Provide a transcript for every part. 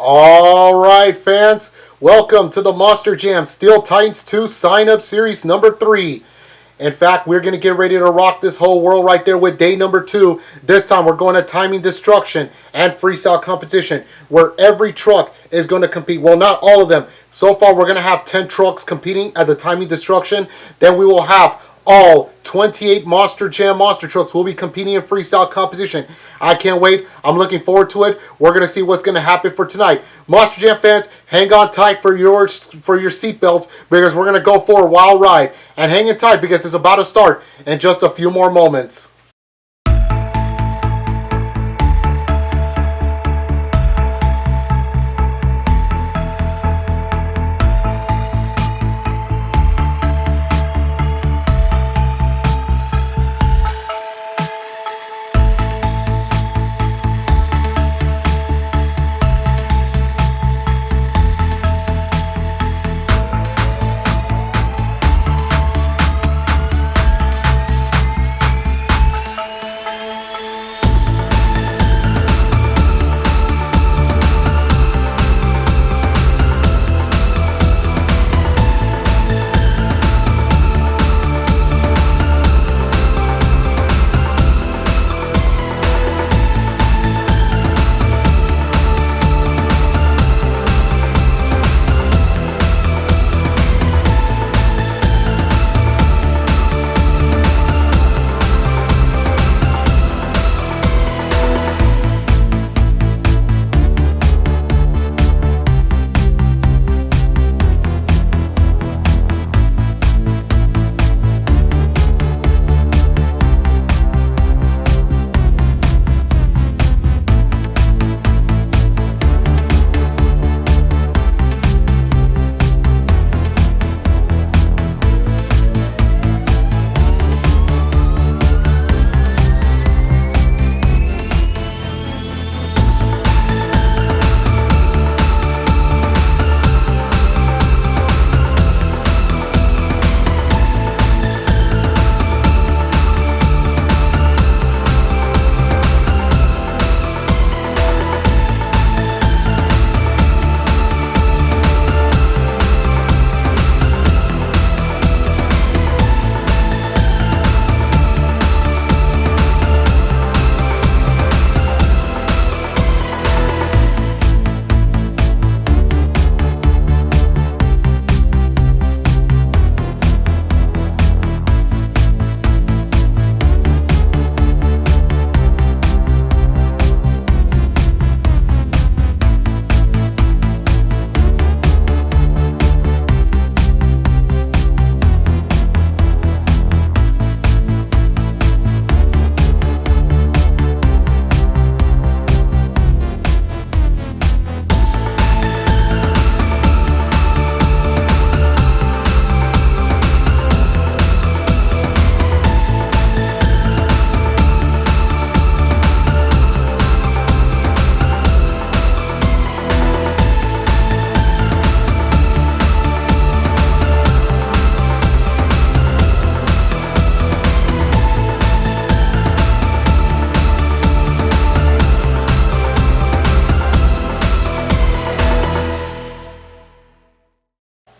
All right, fans, welcome to the Monster Jam Steel Titans 2 sign-up series number 3. In fact, we're going to get ready to rock this whole world right there with day number 2. This time, we're going to timing destruction and freestyle competition, where every truck is going to compete. Well, not all of them. So far, we're going to have 10 trucks competing at the timing destruction. Then we will have all 28 Monster Jam monster trucks will be competing in freestyle competition. I can't wait. I'm looking forward to it. We're going to see what's going to happen for tonight. Monster Jam fans, hang on tight for your seatbelts because we're going to go for a wild ride. And hang in tight because it's about to start in just a few more moments.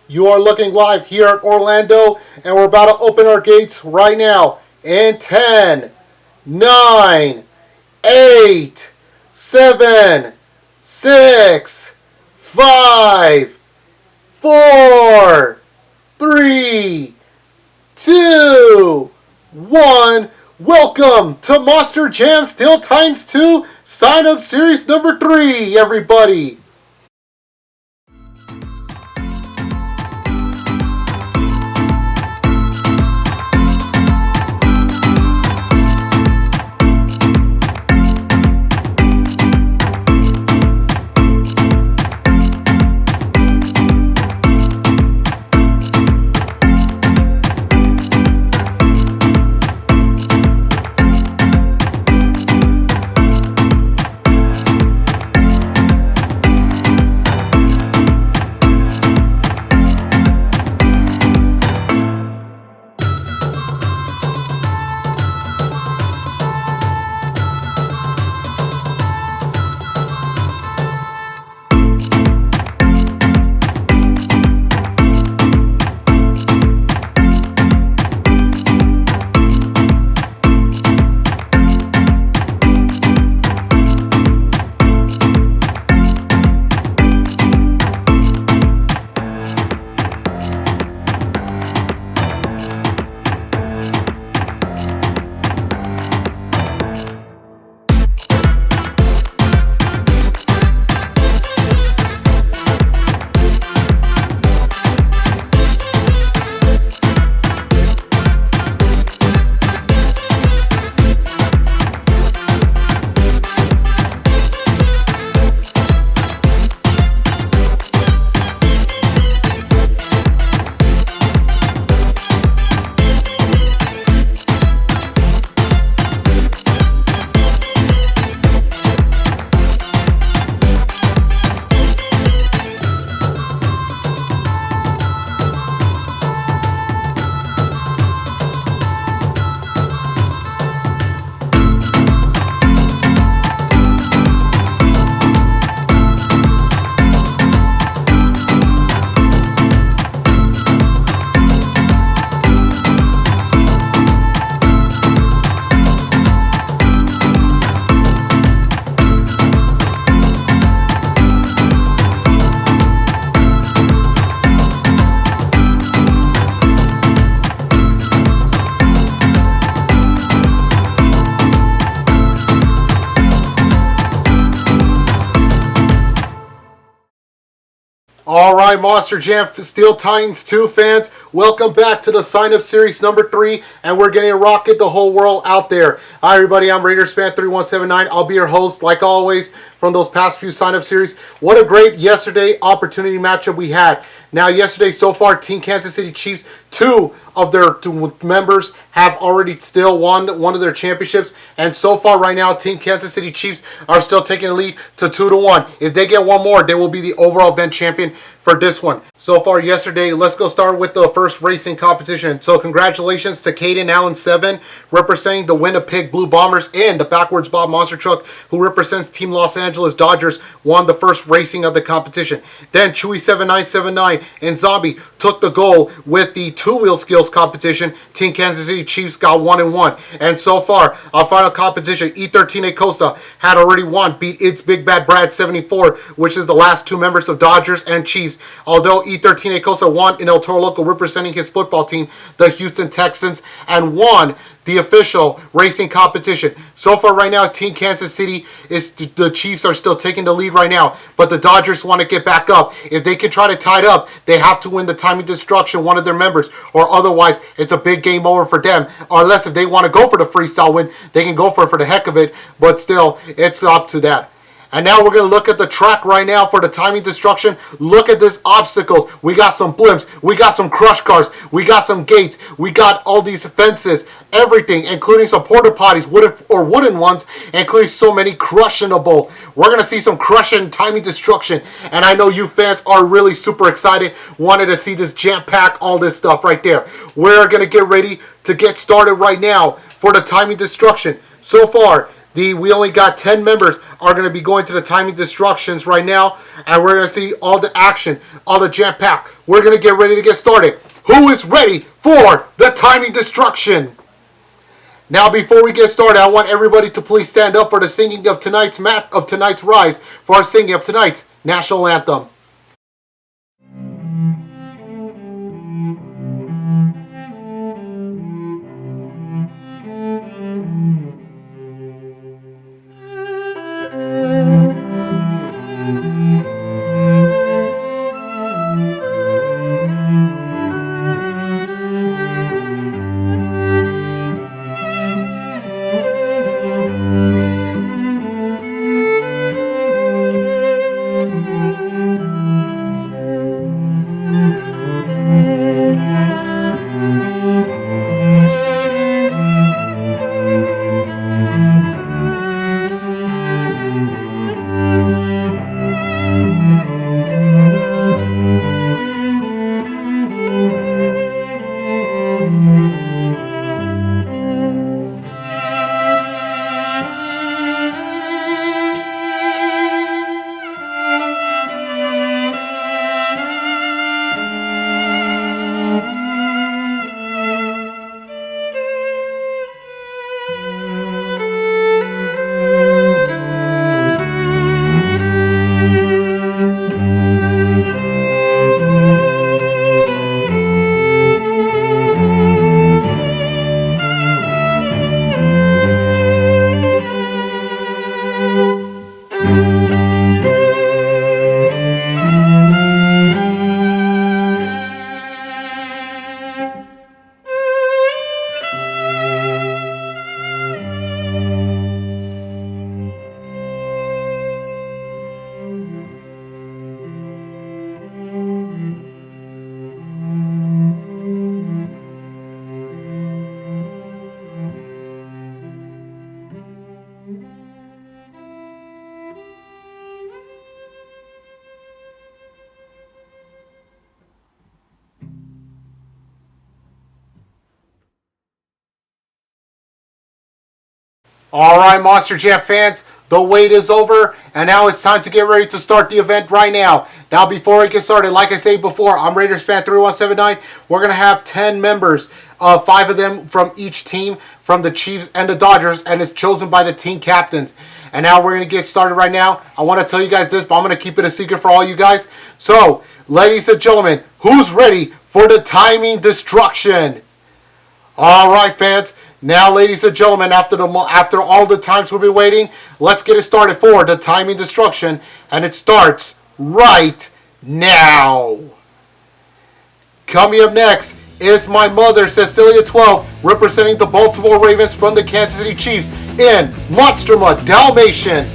You are looking live here at Orlando, and we're about to open our gates right now in 10, 9, 8, 7, 6, 5, 4, 3, 2, 1. Welcome to Monster Jam Steel Titans 2 sign-up series number 3, everybody. All right, Monster Jam Steel Titans 2 fans, welcome back to the sign-up series number 3, and we're going to rocket the whole world out there. Hi, everybody. I'm RaidersFan3179. I'll be your host, like always, from those past few sign-up series. What a great yesterday opportunity matchup we had. Now, yesterday, so far, Team Kansas City Chiefs, two of their two members have already still won one of their championships. And so far, right now, Team Kansas City Chiefs are still taking the lead to 2-1. If they get one more, they will be the overall bench champion for this one. So far yesterday, let's go start with the first racing competition. So congratulations to Caden Allen 7 representing the Winnipeg Blue Bombers, and the Backwards Bob Monster Truck, who represents Team Los Angeles Dodgers, won the first racing of the competition. Then Chewy 7979 and Zombie took the goal with the two-wheel skills competition. Team Kansas City Chiefs got 1-1. And so far, our final competition, E.acosta had already won, beat It's Big Bad Brad 74, which is the last two members of Dodgers and Chiefs. Although E.acosta won in El Toro Loco representing his football team, the Houston Texans, and won the official racing competition. So far right now, Team Kansas City, the Chiefs are still taking the lead right now, but the Dodgers want to get back up. If they can try to tie it up, they have to win the timing destruction, one of their members, or otherwise it's a big game over for them. Unless if they want to go for the freestyle win, they can go for the heck of it, but still, it's up to that. And now we're going to look at the track right now for the timing destruction. Look at this obstacles. We got some blimps. We got some crush cars. We got some gates. We got all these fences. Everything, including some porta potties, wooden ones, including so many crushable. We're going to see some crushing timing destruction. And I know you fans are really super excited. Wanted to see this jam pack, all this stuff right there. We're going to get ready to get started right now for the timing destruction. So far, we only got 10 members are going to be going to the timing destructions right now, and we're going to see all the action, all the jam pack. We're going to get ready to get started. Who is ready for the timing destruction? Now, before we get started, I want everybody to please stand up for the singing of tonight's rise, for our singing of tonight's national anthem. All right, Monster Jam fans, the wait is over, and now it's time to get ready to start the event right now. Now, before we get started, like I said before, I'm RaidersFan3179. We're going to have 10 members, 5 of them from each team, from the Chiefs and the Dodgers, and it's chosen by the team captains. And now we're going to get started right now. I want to tell you guys this, but I'm going to keep it a secret for all you guys. So, ladies and gentlemen, who's ready for the timing destruction? All right, fans. Now, ladies and gentlemen, after all the times we've been waiting, let's get it started for the timing destruction, and it starts right now. Coming up next is my mother, Cecilia 12, representing the Baltimore Ravens from the Kansas City Chiefs in Monsterjammo Dalmatian.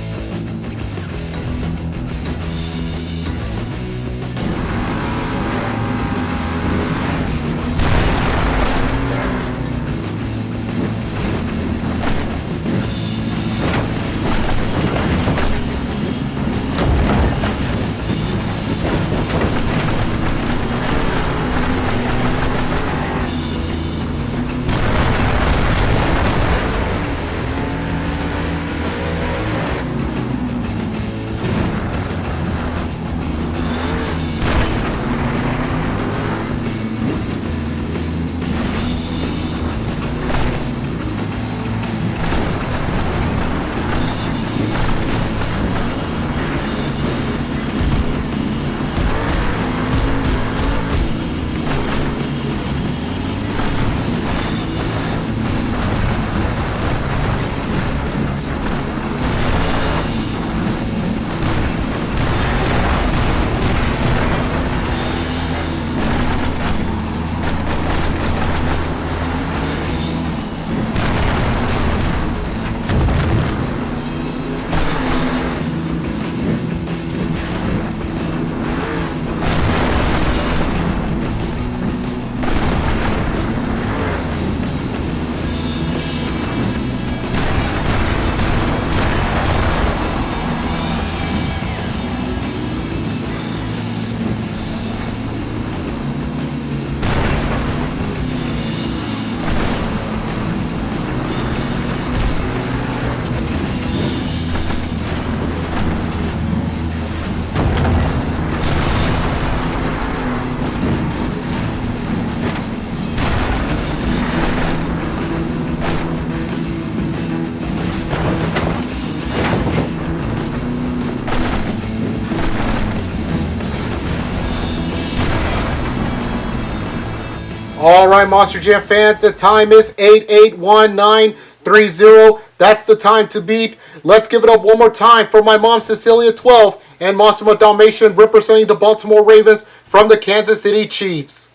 All right, Monster Jam fans, the time is 881930. That's the time to beat. Let's give it up one more time for my mom, Cecilia 12, and Monsterjammo Dalmatian representing the Baltimore Ravens from the Kansas City Chiefs.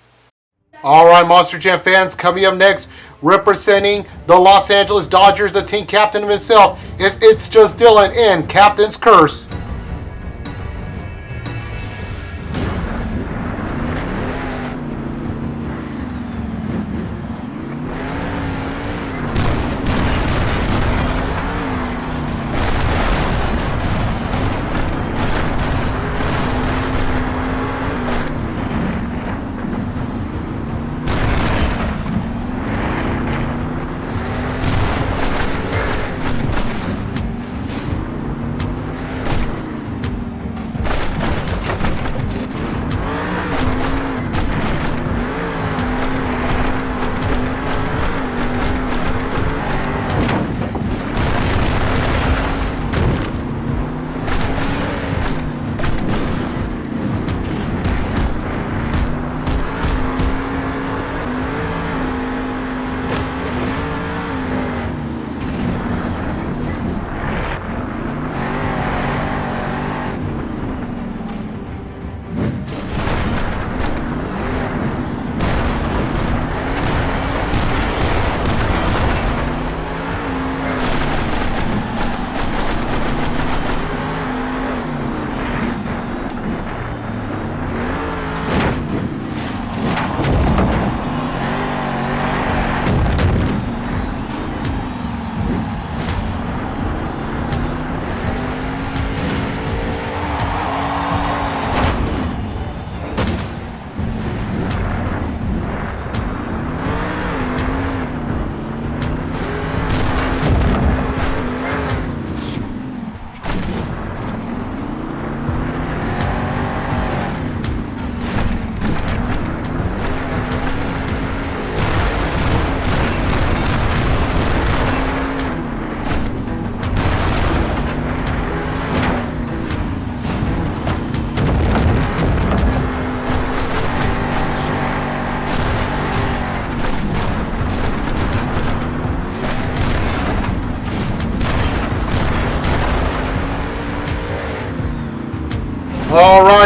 All right, Monster Jam fans, coming up next, representing the Los Angeles Dodgers, the team captain himself is It's Just Dylan in Captain's Curse.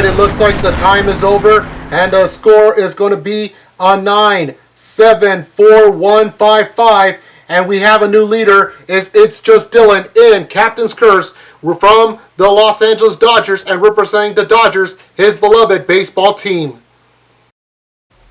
right, it looks like the time is over, and the score is going to be a 9-7-4-1-5-5. And we have a new leader. It's just Dylan in Captain's Curse. We're from the Los Angeles Dodgers, and representing the Dodgers, his beloved baseball team.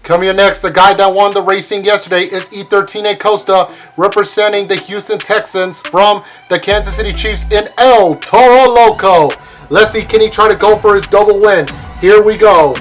Coming in next, the guy that won the racing yesterday is E.acosta, representing the Houston Texans from the Kansas City Chiefs in El Toro Loco. Let's see, can he try to go for his double win? Here we go.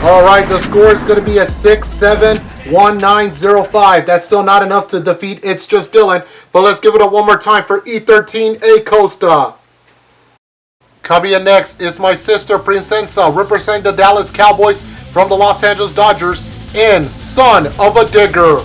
All right, the score is going to be a 6-7-1-9-0-5. That's still not enough to defeat It's Just Dylan, but let's give it a one more time for E.acosta. Coming in next is my sister Princesa, representing the Dallas Cowboys from the Los Angeles Dodgers in Son of a Digger.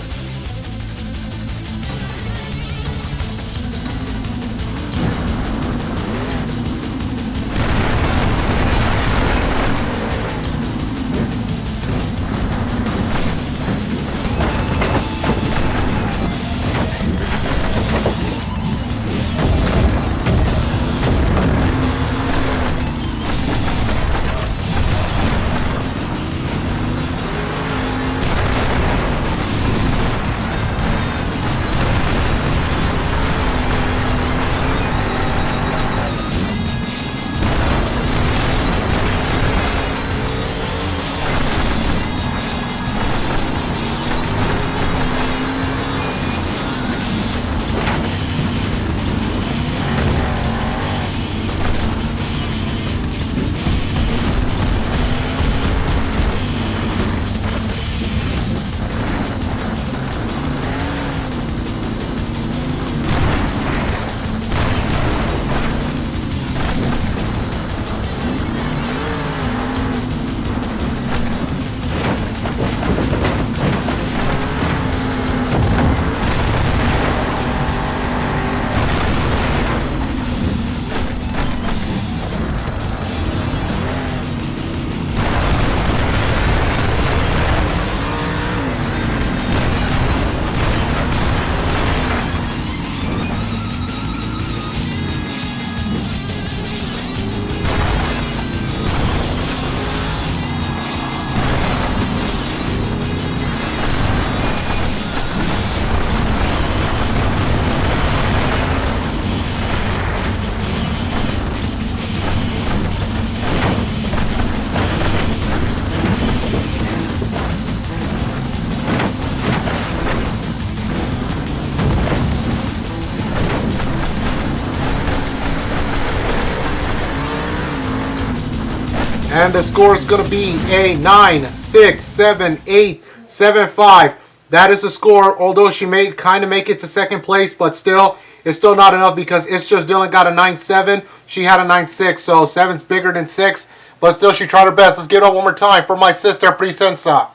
And the score is going to be a 9, 6, 7, 8, 7, 5. That is the score, although she may kind of make it to second place, but still, it's still not enough because It's Just Dylan got a 9-7. She had a 9-6, so 7's bigger than 6. But still, she tried her best. Let's get it one more time for my sister, Philvicinanza.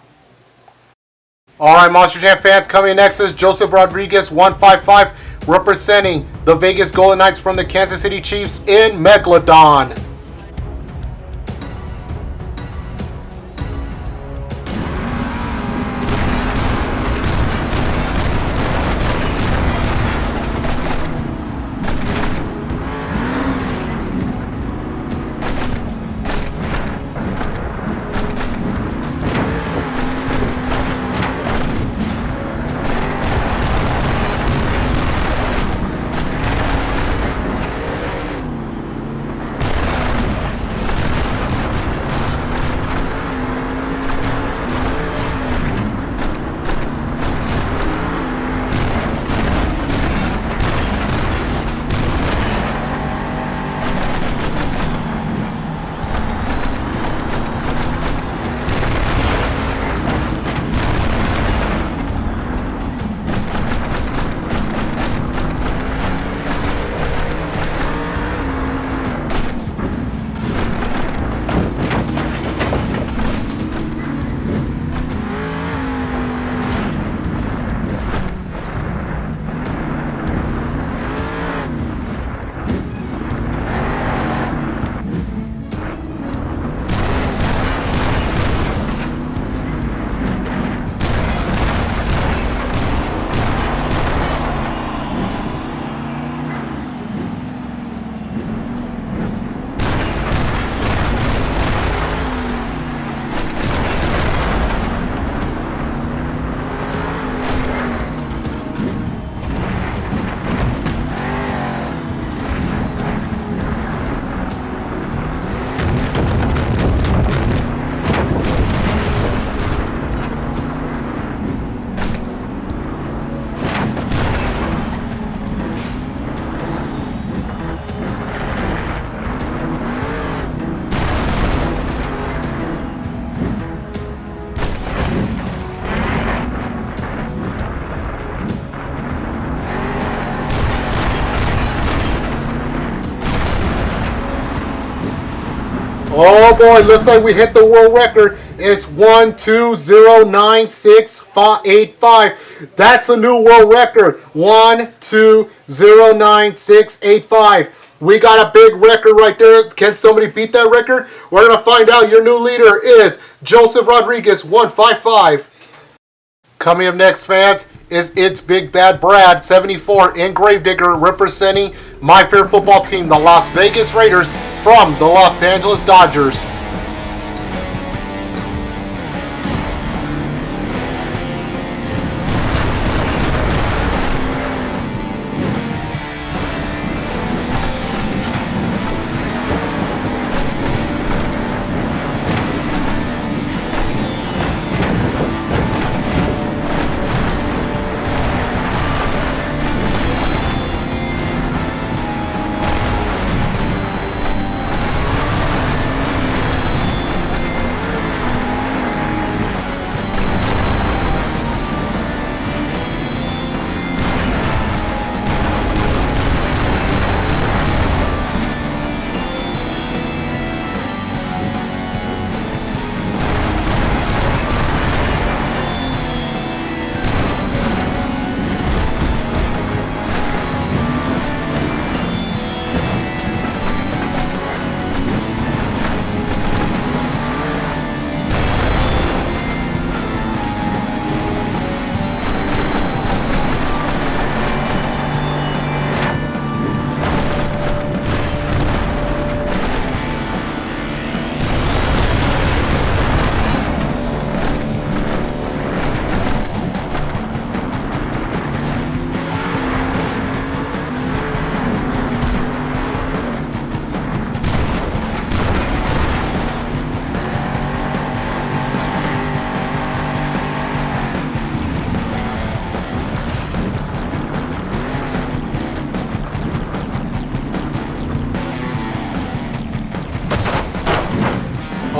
Alright, Monster Jam fans, coming next is Josephrodriguez 155, representing the Vegas Golden Knights from the Kansas City Chiefs in Megalodon. Oh boy, looks like we hit the world record. It's 1209685. That's a new world record. 1209685. We got a big record right there. Can somebody beat that record? We're gonna find out. Your new leader is Josephrodriguez 155. Coming up next, fans, is It's Big Bad Brad 74 in Gravedigger, representing my favorite football team, the Las Vegas Raiders, from the Los Angeles Dodgers.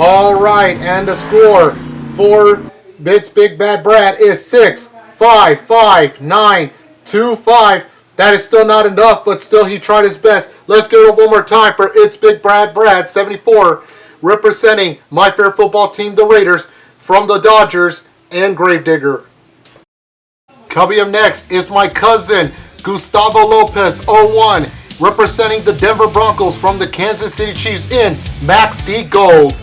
All right, and the score for Bit's Big Bad Brad is 6-5-5-9-2-5. That is still not enough, but still he tried his best. Let's give it up one more time for It's Big Bad Brad 74, representing my favorite football team, the Raiders, from the Dodgers, and Gravedigger. Coming up next is my cousin, Gustavo Lopez 01, representing the Denver Broncos from the Kansas City Chiefs in Max D Gold.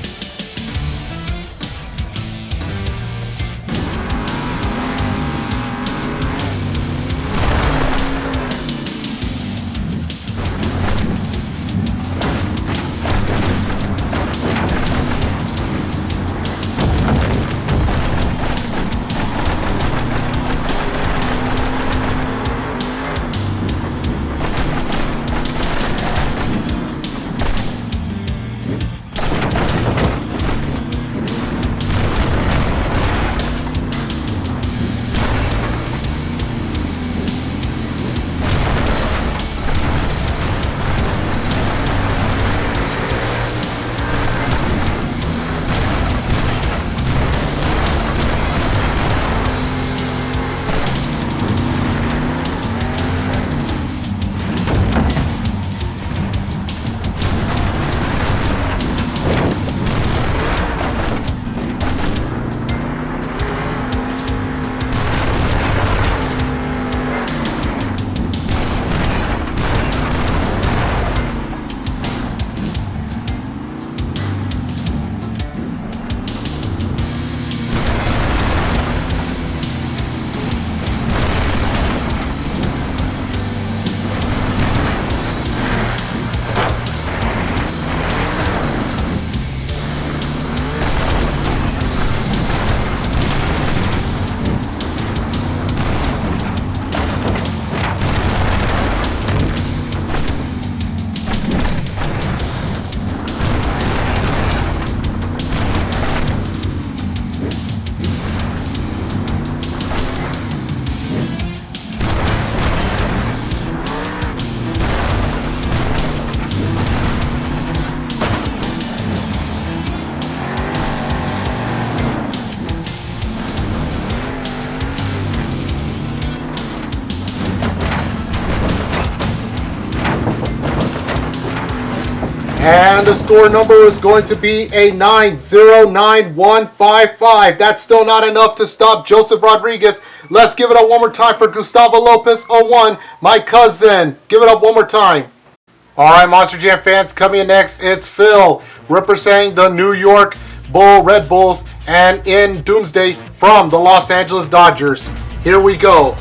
And the score number is going to be a 9-0-9-1-5-5. That's still not enough to stop Josephrodriguez. Let's give it up one more time for Gustavo Lopez 01, my cousin. Give it up one more time. All right, Monster Jam fans, coming in next, it's Phil, representing the New York Red Bulls, and in Doomsday from the Los Angeles Dodgers. Here we go.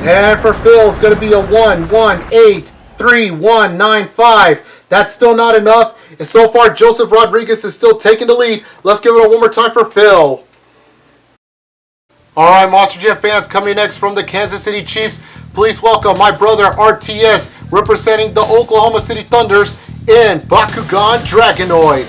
And for Phil, it's going to be a 1-1-8-3-1-9-5. That's still not enough. And so far, Josephrodriguez is still taking the lead. Let's give it one more time for Phil. All right, Monster Jam fans, coming next from the Kansas City Chiefs, please welcome my brother RTS, representing the Oklahoma City Thunders in Bakugan Dragonoid.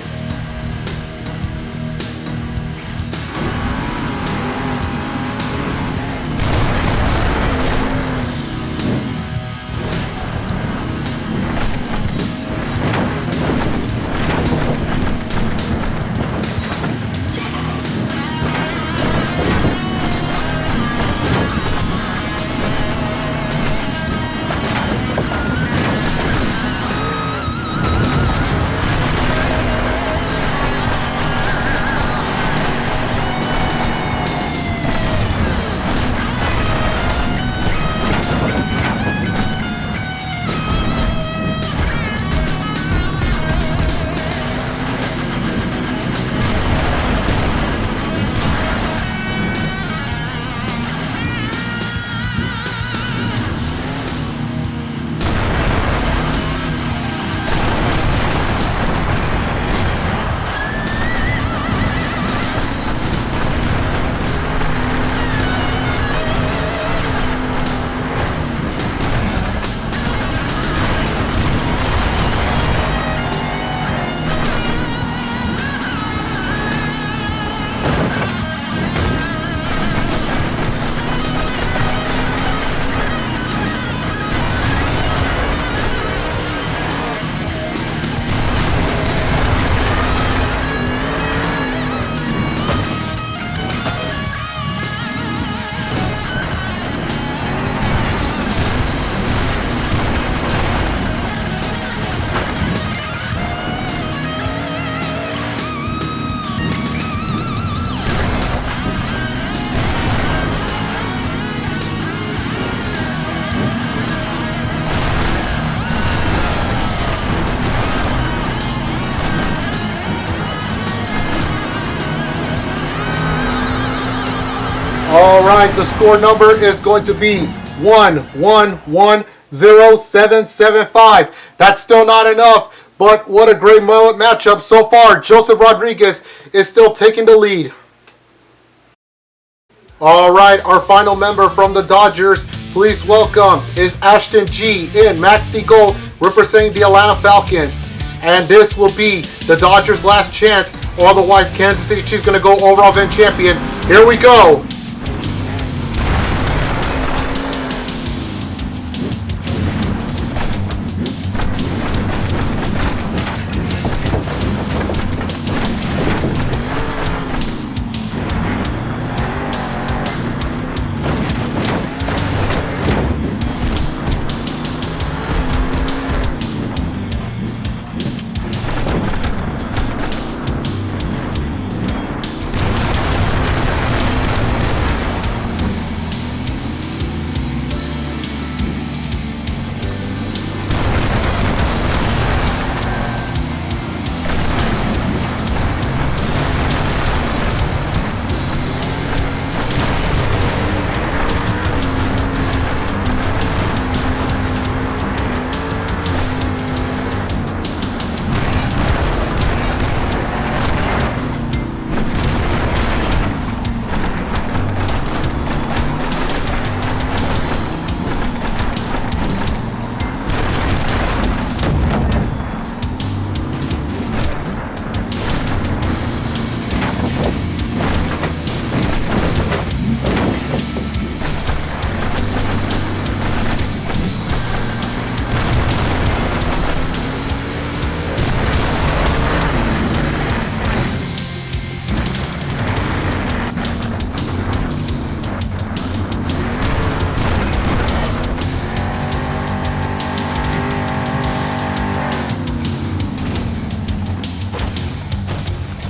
All right, the score number is going to be 1-1-1-0-7-7-5. That's still not enough, but what a great matchup so far. Josephrodriguez is still taking the lead. All right, our final member from the Dodgers, please welcome, is Ashton G in Max D Gold, representing the Atlanta Falcons. And this will be the Dodgers' last chance, or otherwise Kansas City Chiefs going to go overall event champion. Here we go.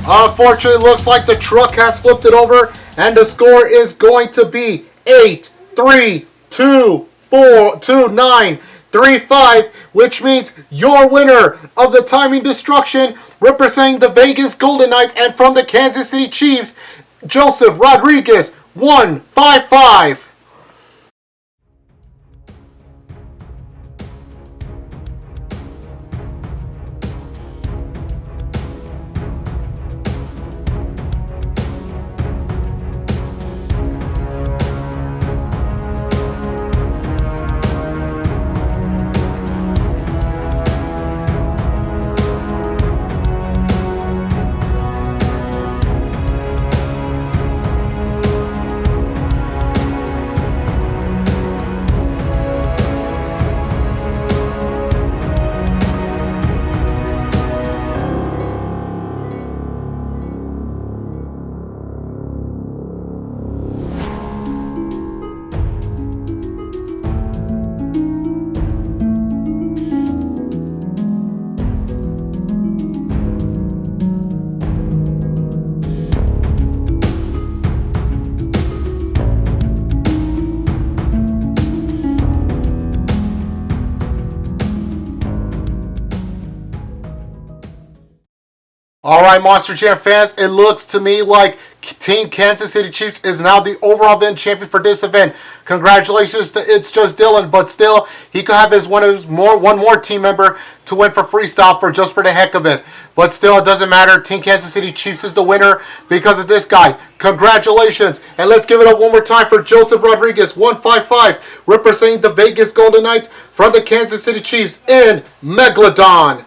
Unfortunately, it looks like the truck has flipped it over, and the score is going to be 8-3-2-4-2-9-3-5, which means your winner of the Timing Destruction, representing the Vegas Golden Knights and from the Kansas City Chiefs, Josephrodriguez, 1-5-5. All right, Monster Jam fans, it looks to me like Team Kansas City Chiefs is now the overall event champion for this event. Congratulations to It's Just Dylan, but still, he could have one more team member to win for freestyle just for the heck of it. But still, it doesn't matter. Team Kansas City Chiefs is the winner because of this guy. Congratulations. And let's give it up one more time for Josephrodriguez, 155, representing the Vegas Golden Knights from the Kansas City Chiefs in Megalodon.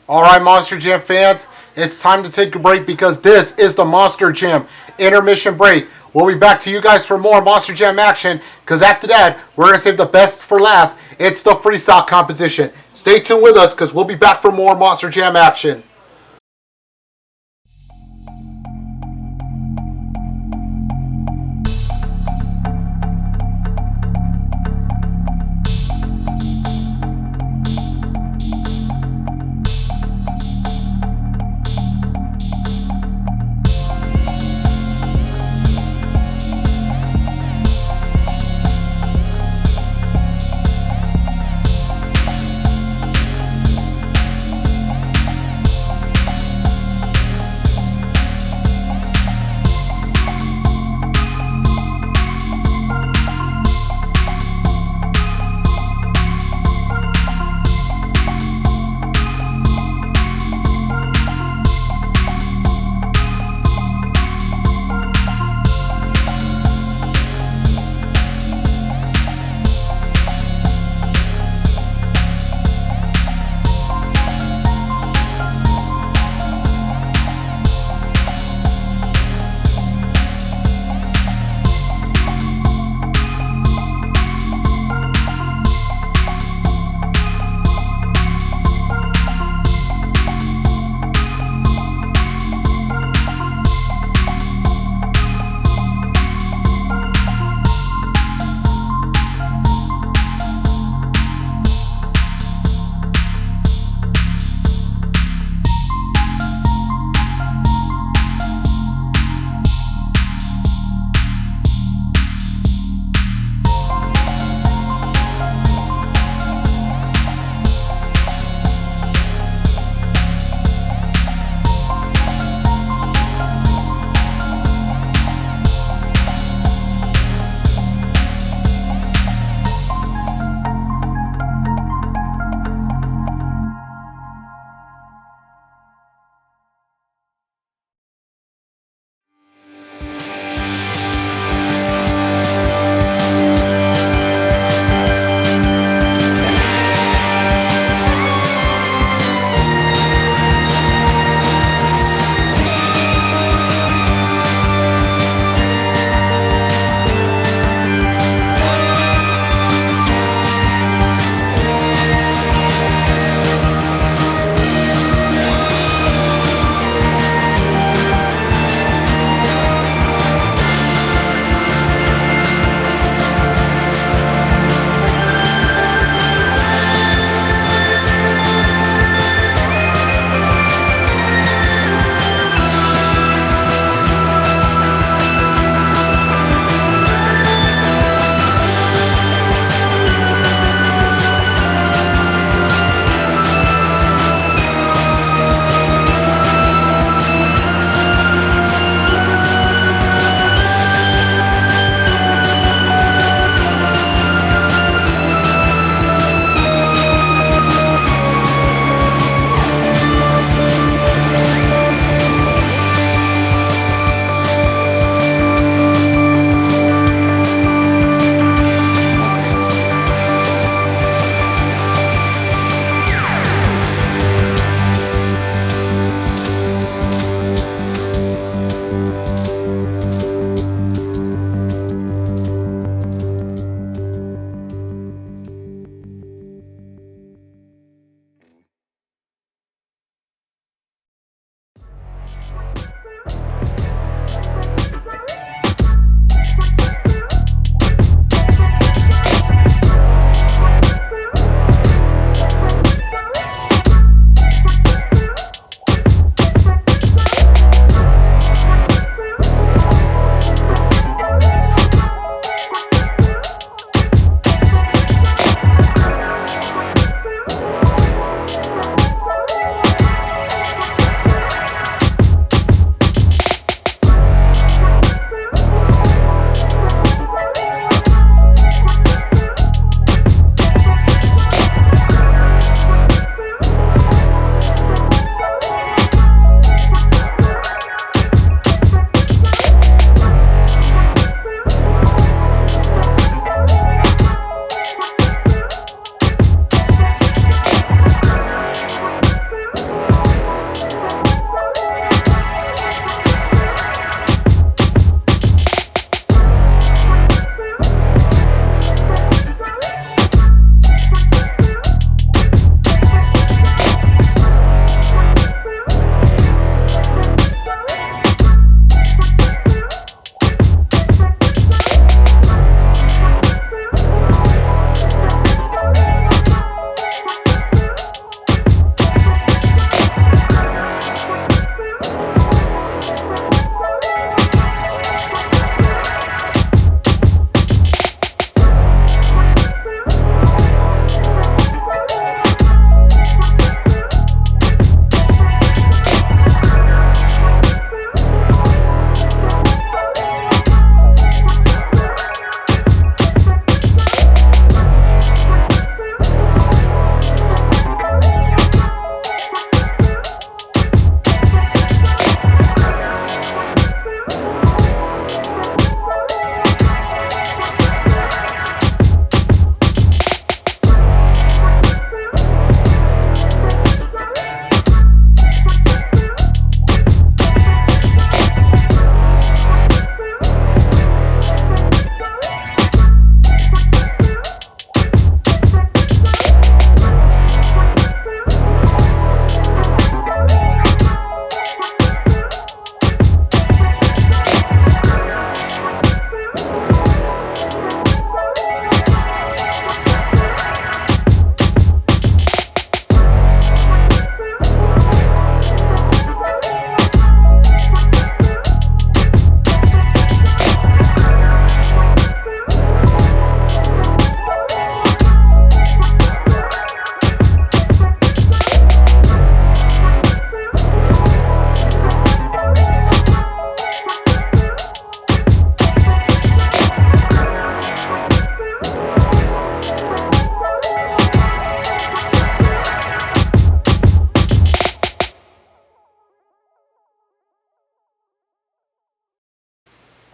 Alright, Monster Jam fans, it's time to take a break because this is the Monster Jam intermission break. We'll be back to you guys for more Monster Jam action because after that, we're going to save the best for last. It's the freestyle competition. Stay tuned with us because we'll be back for more Monster Jam action.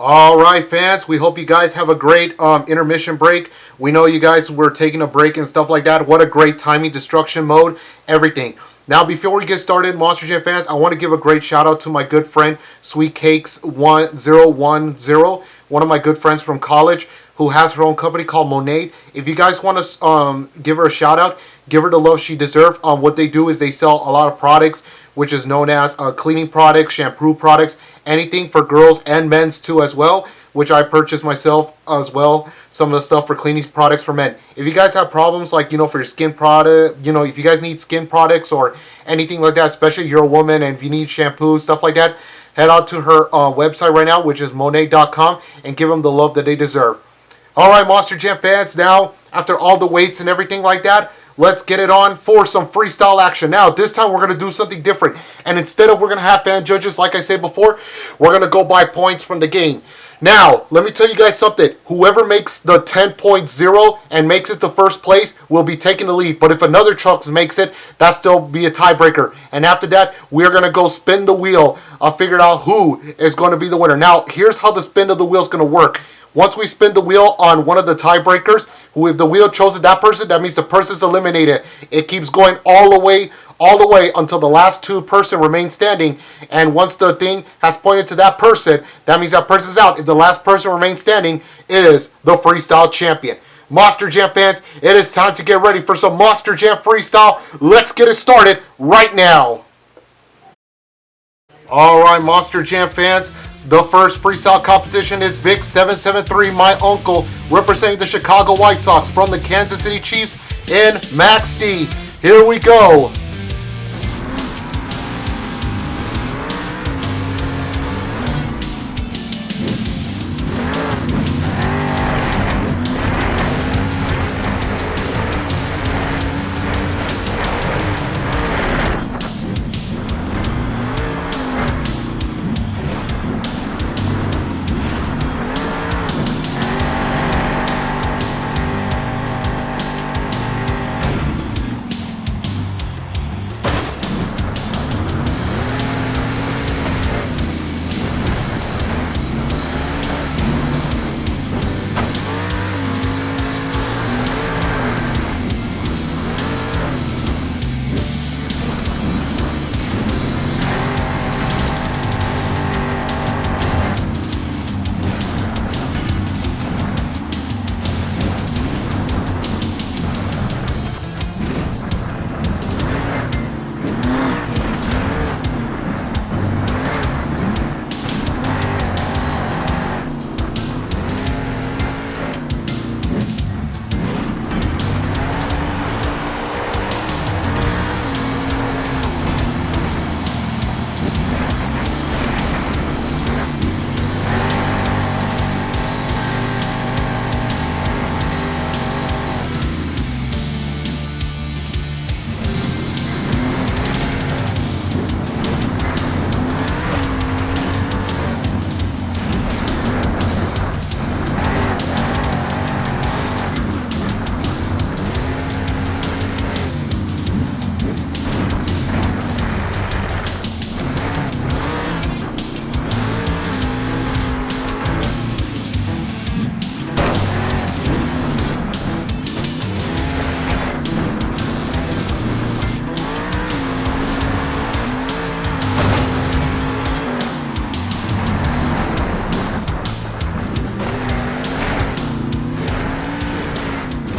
All right, fans. We hope you guys have a great intermission break. We know you guys were taking a break and stuff like that. What a great timing, destruction mode, everything. Now, before we get started, Monster Jam fans, I want to give a great shout out to my good friend Sweet Cakes 1010, one of my good friends from college who has her own company called Monade. If you guys want to give her a shout out, give her the love she deserves. What they do is they sell a lot of products, which is known as cleaning products, shampoo products, anything for girls and men's too as well, which I purchased myself as well. Some of the stuff for cleaning products for men. If you guys have problems like, for your skin product, if you guys need skin products or anything like that, especially you're a woman and if you need shampoo, stuff like that, head out to her website right now, which is monade.com, and give them the love that they deserve. All right, Monster Jam fans, now after all the weights and everything like that, let's get it on for some freestyle action. Now, this time we're going to do something different. And instead of we're going to have fan judges, like I said before, we're going to go by points from the game. Now, let me tell you guys something. Whoever makes the 10.0 and makes it to first place will be taking the lead. But if another Chucks makes it, that still be a tiebreaker. And after that, we're going to go spin the wheel. I'll figure out who is going to be the winner. Now, here's how the spin of the wheel is going to work. Once we spin the wheel on one of the tiebreakers, if the wheel chooses that person, that means the person's eliminated. It keeps going all the way until the last two person remain standing. And once the thing has pointed to that person, that means that person's out. If the last person remains standing, is the freestyle champion. Monster Jam fans, it is time to get ready for some Monster Jam freestyle. Let's get it started right now. All right, Monster Jam fans. The first freestyle competition is Vic773, my uncle, representing the Chicago White Sox from the Kansas City Chiefs in Max D. Here we go.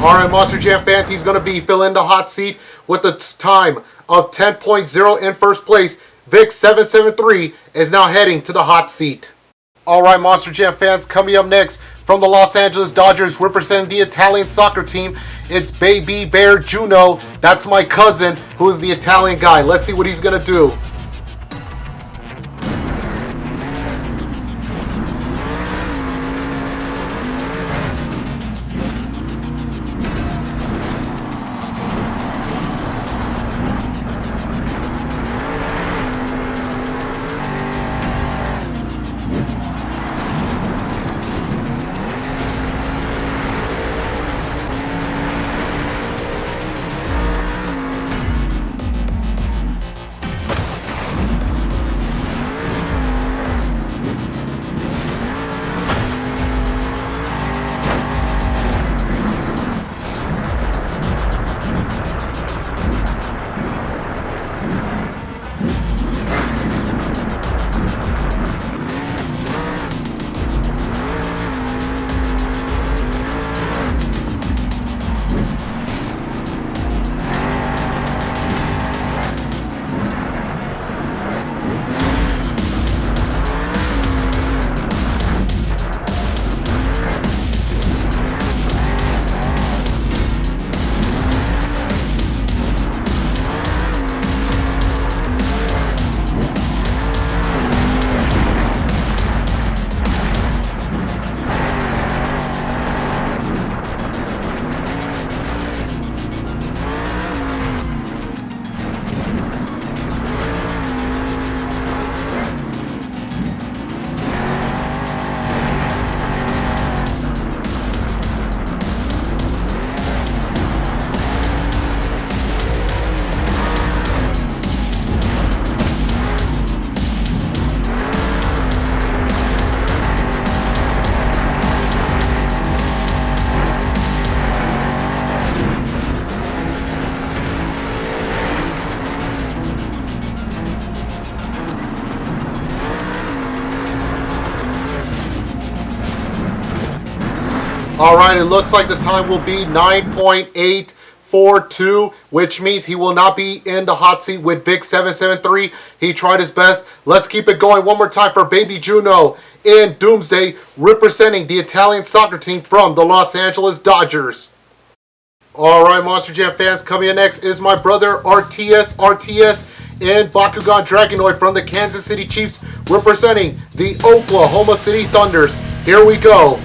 All right, Monster Jam fans, he's going to be filling the hot seat with a time of 10.0 in first place. Vic773 is now heading to the hot seat. All right, Monster Jam fans, coming up next from the Los Angeles Dodgers, representing the Italian soccer team, it's Bxbybearjonno. That's my cousin, who is the Italian guy. Let's see what he's going to do. All right, it looks like the time will be 9.842, which means he will not be in the hot seat with Bx773. He tried his best. Let's keep it going one more time for Bxbybearjonno in Doomsday, representing the Italian soccer team from the Los Angeles Dodgers. All right, Monster Jam fans, coming in next is my brother RTS and Bakugan Dragonoid from the Kansas City Chiefs, representing the Oklahoma City Thunders. Here we go.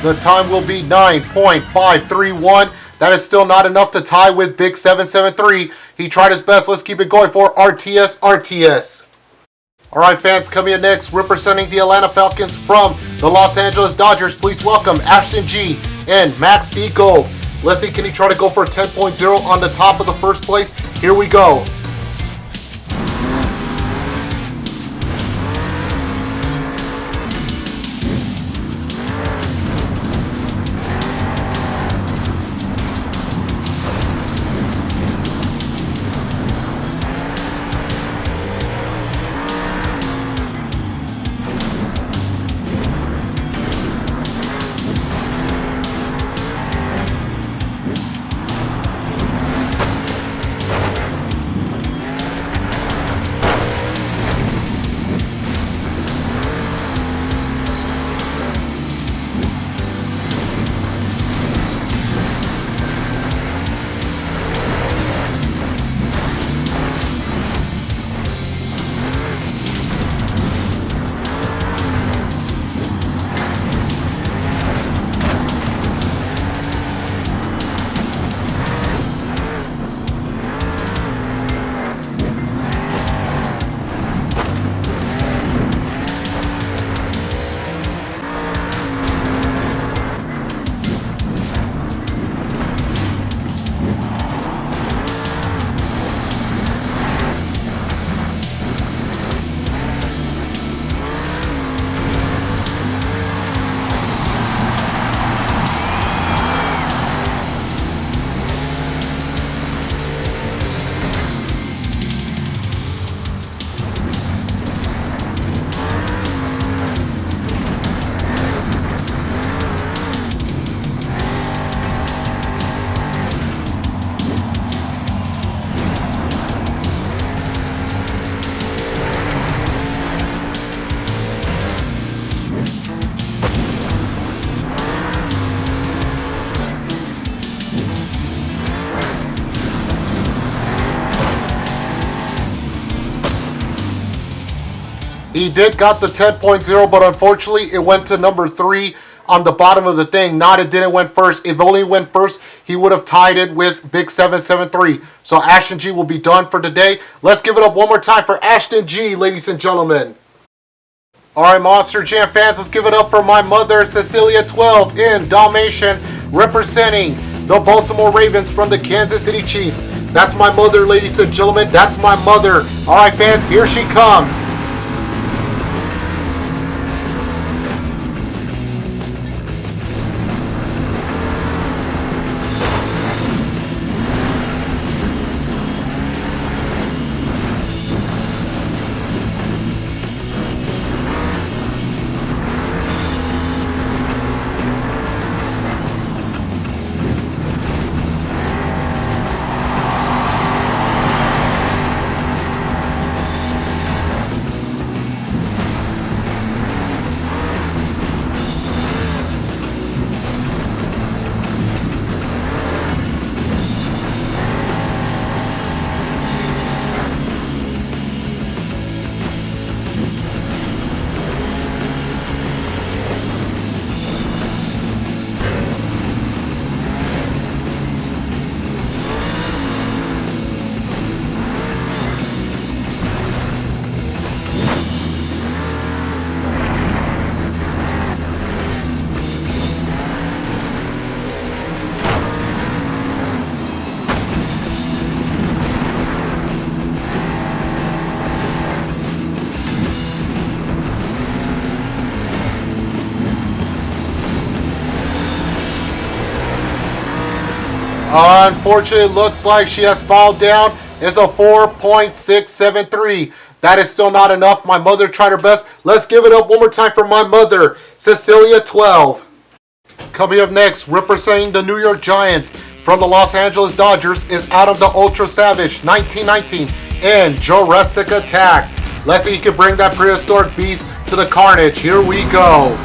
The time will be 9.531. That is still not enough to tie with Bx773. He tried his best. Let's keep it going for RTS. All right, fans, coming in next, representing the Atlanta Falcons from the Los Angeles Dodgers, please welcome Ashton G and Max Eco. Let's see, can he try to go for 10.0 on the top of the first place? Here we go. He did got the 10.0, but unfortunately it went to number 3 on the bottom of the thing. Not it didn't went first. If only went first, he would have tied it with Bx773. So Ashton G will be done for today. Let's give it up one more time for Ashton G, ladies and gentlemen. Alright, Monster Jam fans, let's give it up for my mother, Cecilia12 in Dalmatian, representing the Baltimore Ravens from the Kansas City Chiefs. That's my mother, ladies and gentlemen. That's my mother. Alright, fans, here she comes. Unfortunately, it looks like she has fallen down. It's a 4.673. That is still not enough. My mother tried her best. Let's give it up one more time for my mother, Cecilia12. Coming up next, representing the New York Giants from the Los Angeles Dodgers is Adam the Ultra Savage, 1919, in Jurassic Attack. Let's see if he can bring that prehistoric beast to the carnage. Here we go.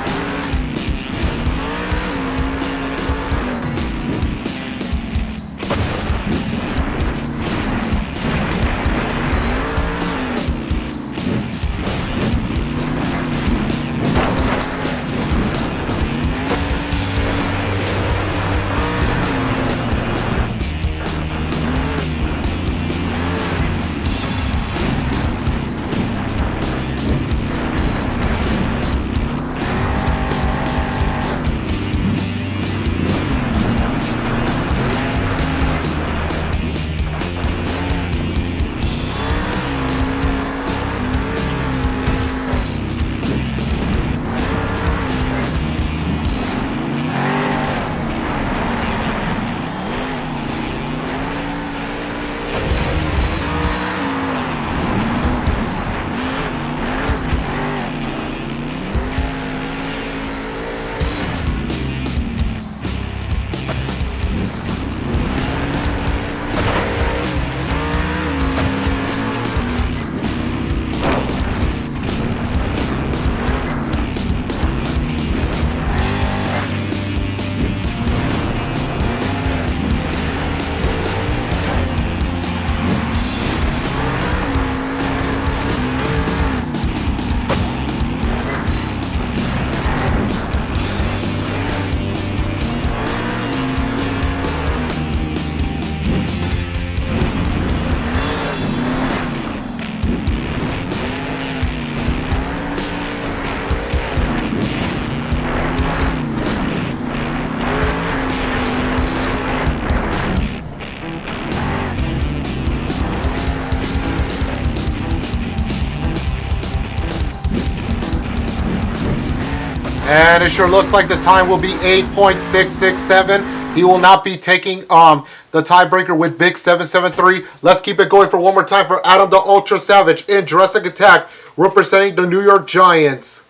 And it sure looks like the time will be 8.667. He will not be taking the tiebreaker with Bx773. Let's keep it going for one more time for Adam the Ultra Savage in Jurassic Attack, representing the New York Giants.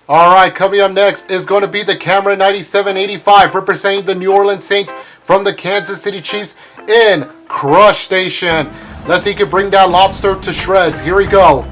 Alright, coming up next is going to be the Camera 9785, representing the New Orleans Saints from the Kansas City Chiefs in Crush Station. Let's see if he can bring that lobster to shreds. Here we go.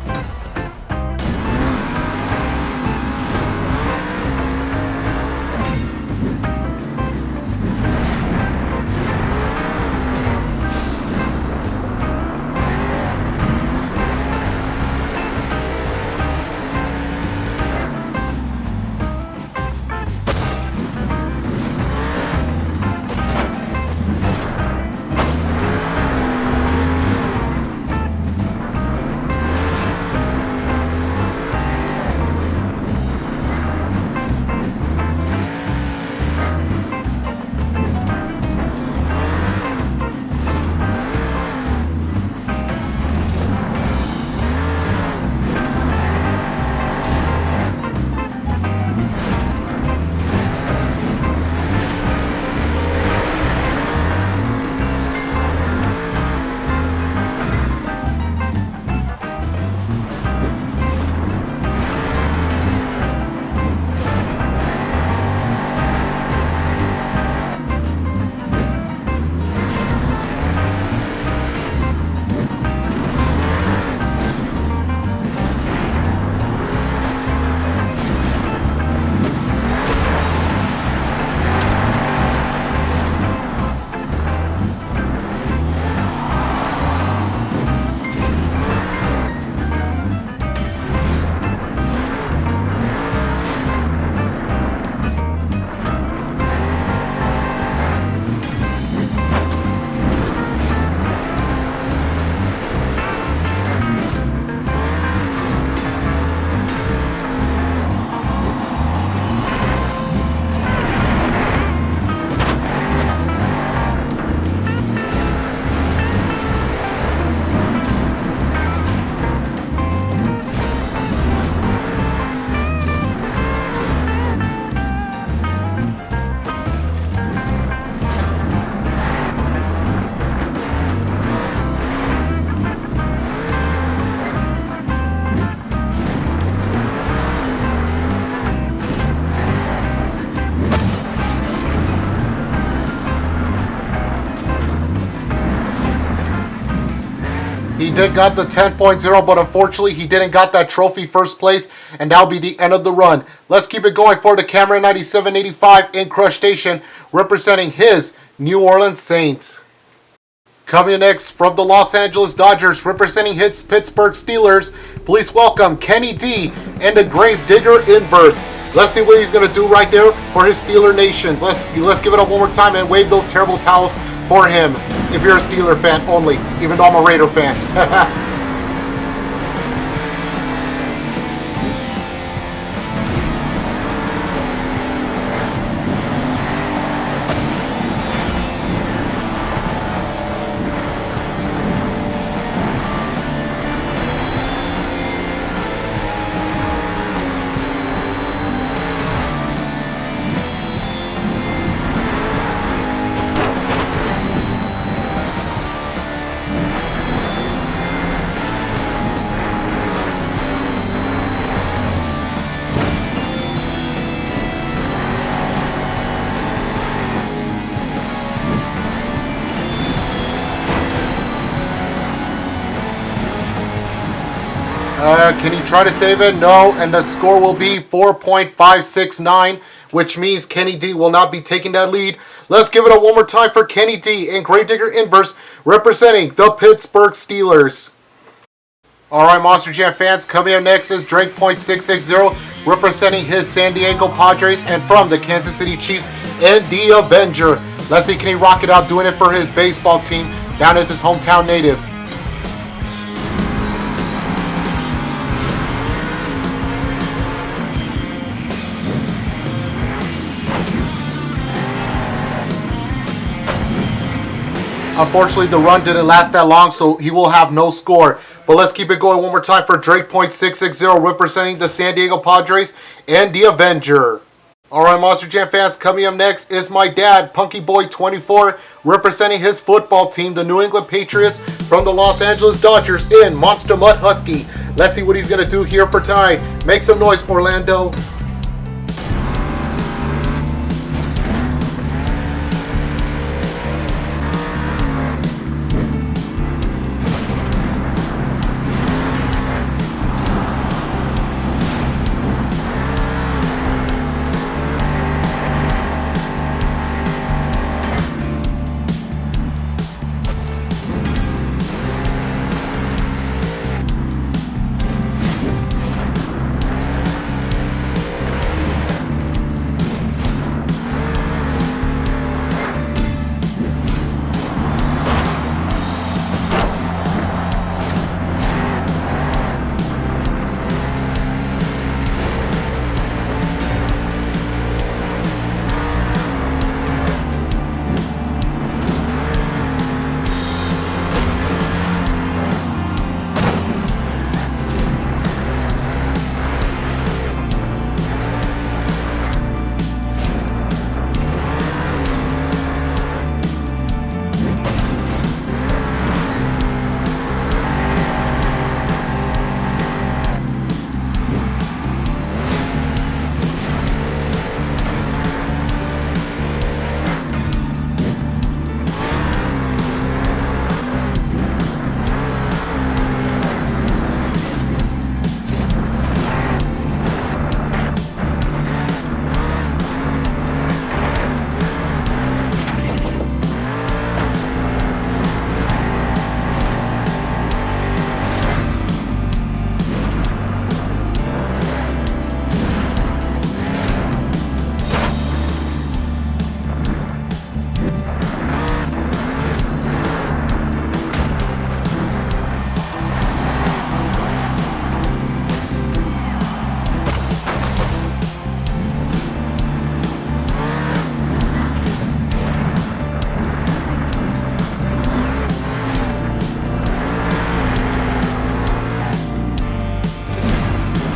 He did got the 10.0, but unfortunately he didn't got that trophy first place, and that'll be the end of the run. Let's keep it going for the Camera 9785 in Crush Station, representing his New Orleans Saints. Coming next from the Los Angeles Dodgers, representing his Pittsburgh Steelers, please welcome Kenny D and the Gravedigger Inverse. Let's see what he's going to do right there for his Steeler Nations. Let's give it up one more time and wave those terrible towels for him, if you're a Steeler fan only, even though I'm a Raider fan. Can he try to save it? No, and the score will be 4.569, which means Kenny D will not be taking that lead. Let's give it up one more time for Kenny D and Gravedigger Inverse, representing the Pittsburgh Steelers. Alright, Monster Jam fans, coming up next is Drake.660, representing his San Diego Padres, and from the Kansas City Chiefs, and the Avenger. Let's see, can he rock it out doing it for his baseball team, down as his hometown native. Unfortunately, the run didn't last that long, so he will have no score. But let's keep it going one more time for Drake.660, representing the San Diego Padres and the Avenger. Alright, Monster Jam fans, coming up next is my dad, PunkyBoy24, representing his football team, the New England Patriots, from the Los Angeles Dodgers in Monster Mud Husky. Let's see what he's going to do here for tonight. Make some noise, Orlando.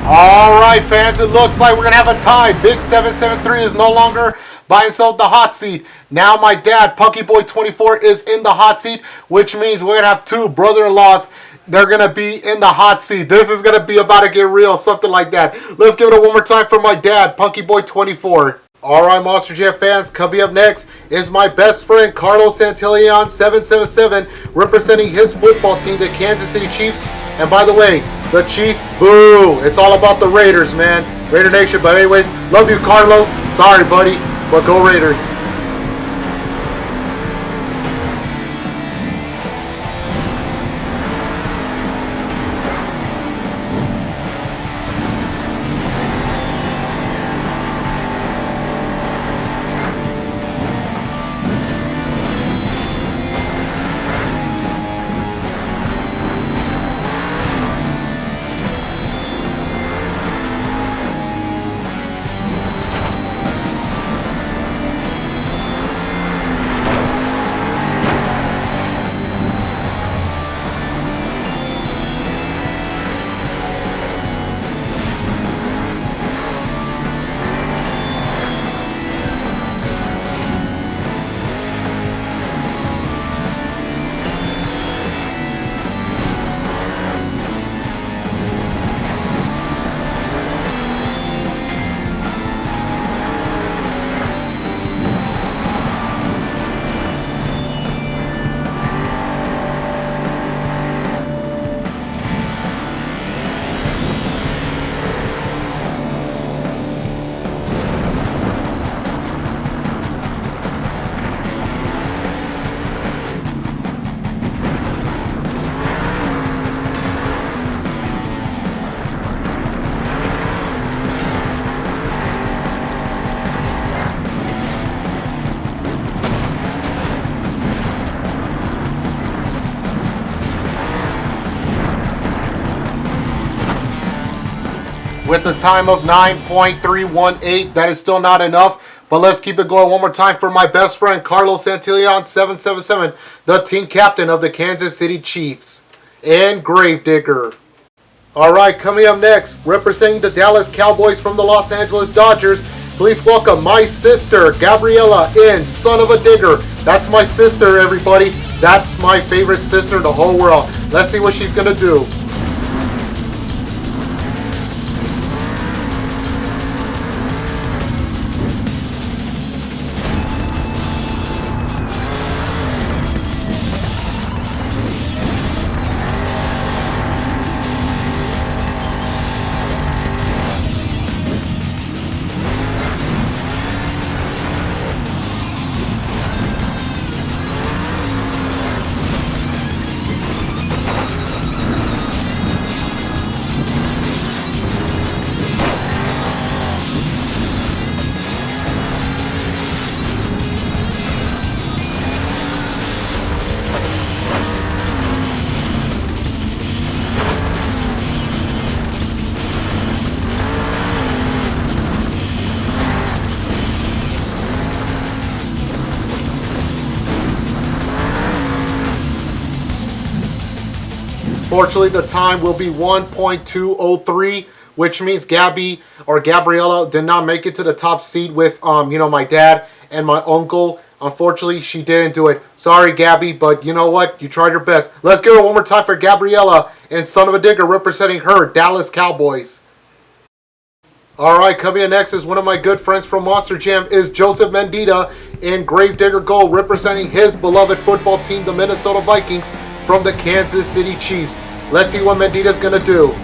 Alright fans, it looks like we're going to have a tie. Big773 is no longer by himself the hot seat. Now my dad, PunkyBoy24, is in the hot seat, which means we're going to have two brother-in-laws. They're going to be in the hot seat. This is going to be about to get real, something like that. Let's give it a one more time for my dad, PunkyBoy24. Alright, Monster Jam fans, coming up next is my best friend Carlos Santillan 777 representing his football team, the Kansas City Chiefs. And by the way, the Chiefs, boo! It's all about the Raiders, man. Raider Nation. But anyways, love you, Carlos. Sorry, buddy, but go Raiders. With a time of 9.318. That is still not enough, but let's keep it going one more time for my best friend Carlos Santillan 777, the team captain of the Kansas City Chiefs and Gravedigger. Alright, coming up next, representing the Dallas Cowboys from the Los Angeles Dodgers, please welcome my sister Gabriela in Son of a Digger. That's my sister, everybody. That's my favorite sister in the whole world. Let's see what she's gonna do. Fortunately, the time will be 1.203, which means Gabby or Gabriela did not make it to the top seed with, my dad and my uncle. Unfortunately, she didn't do it. Sorry, Gabby, but you know what? You tried your best. Let's give it one more time for Gabriela and Son of a Digger representing her Dallas Cowboys. Alright, coming in next is one of my good friends from Monster Jam is Joseph Mendita in Gravedigger Gold representing his beloved football team, the Minnesota Vikings, from the Kansas City Chiefs. Let's see what Mendita's going to do.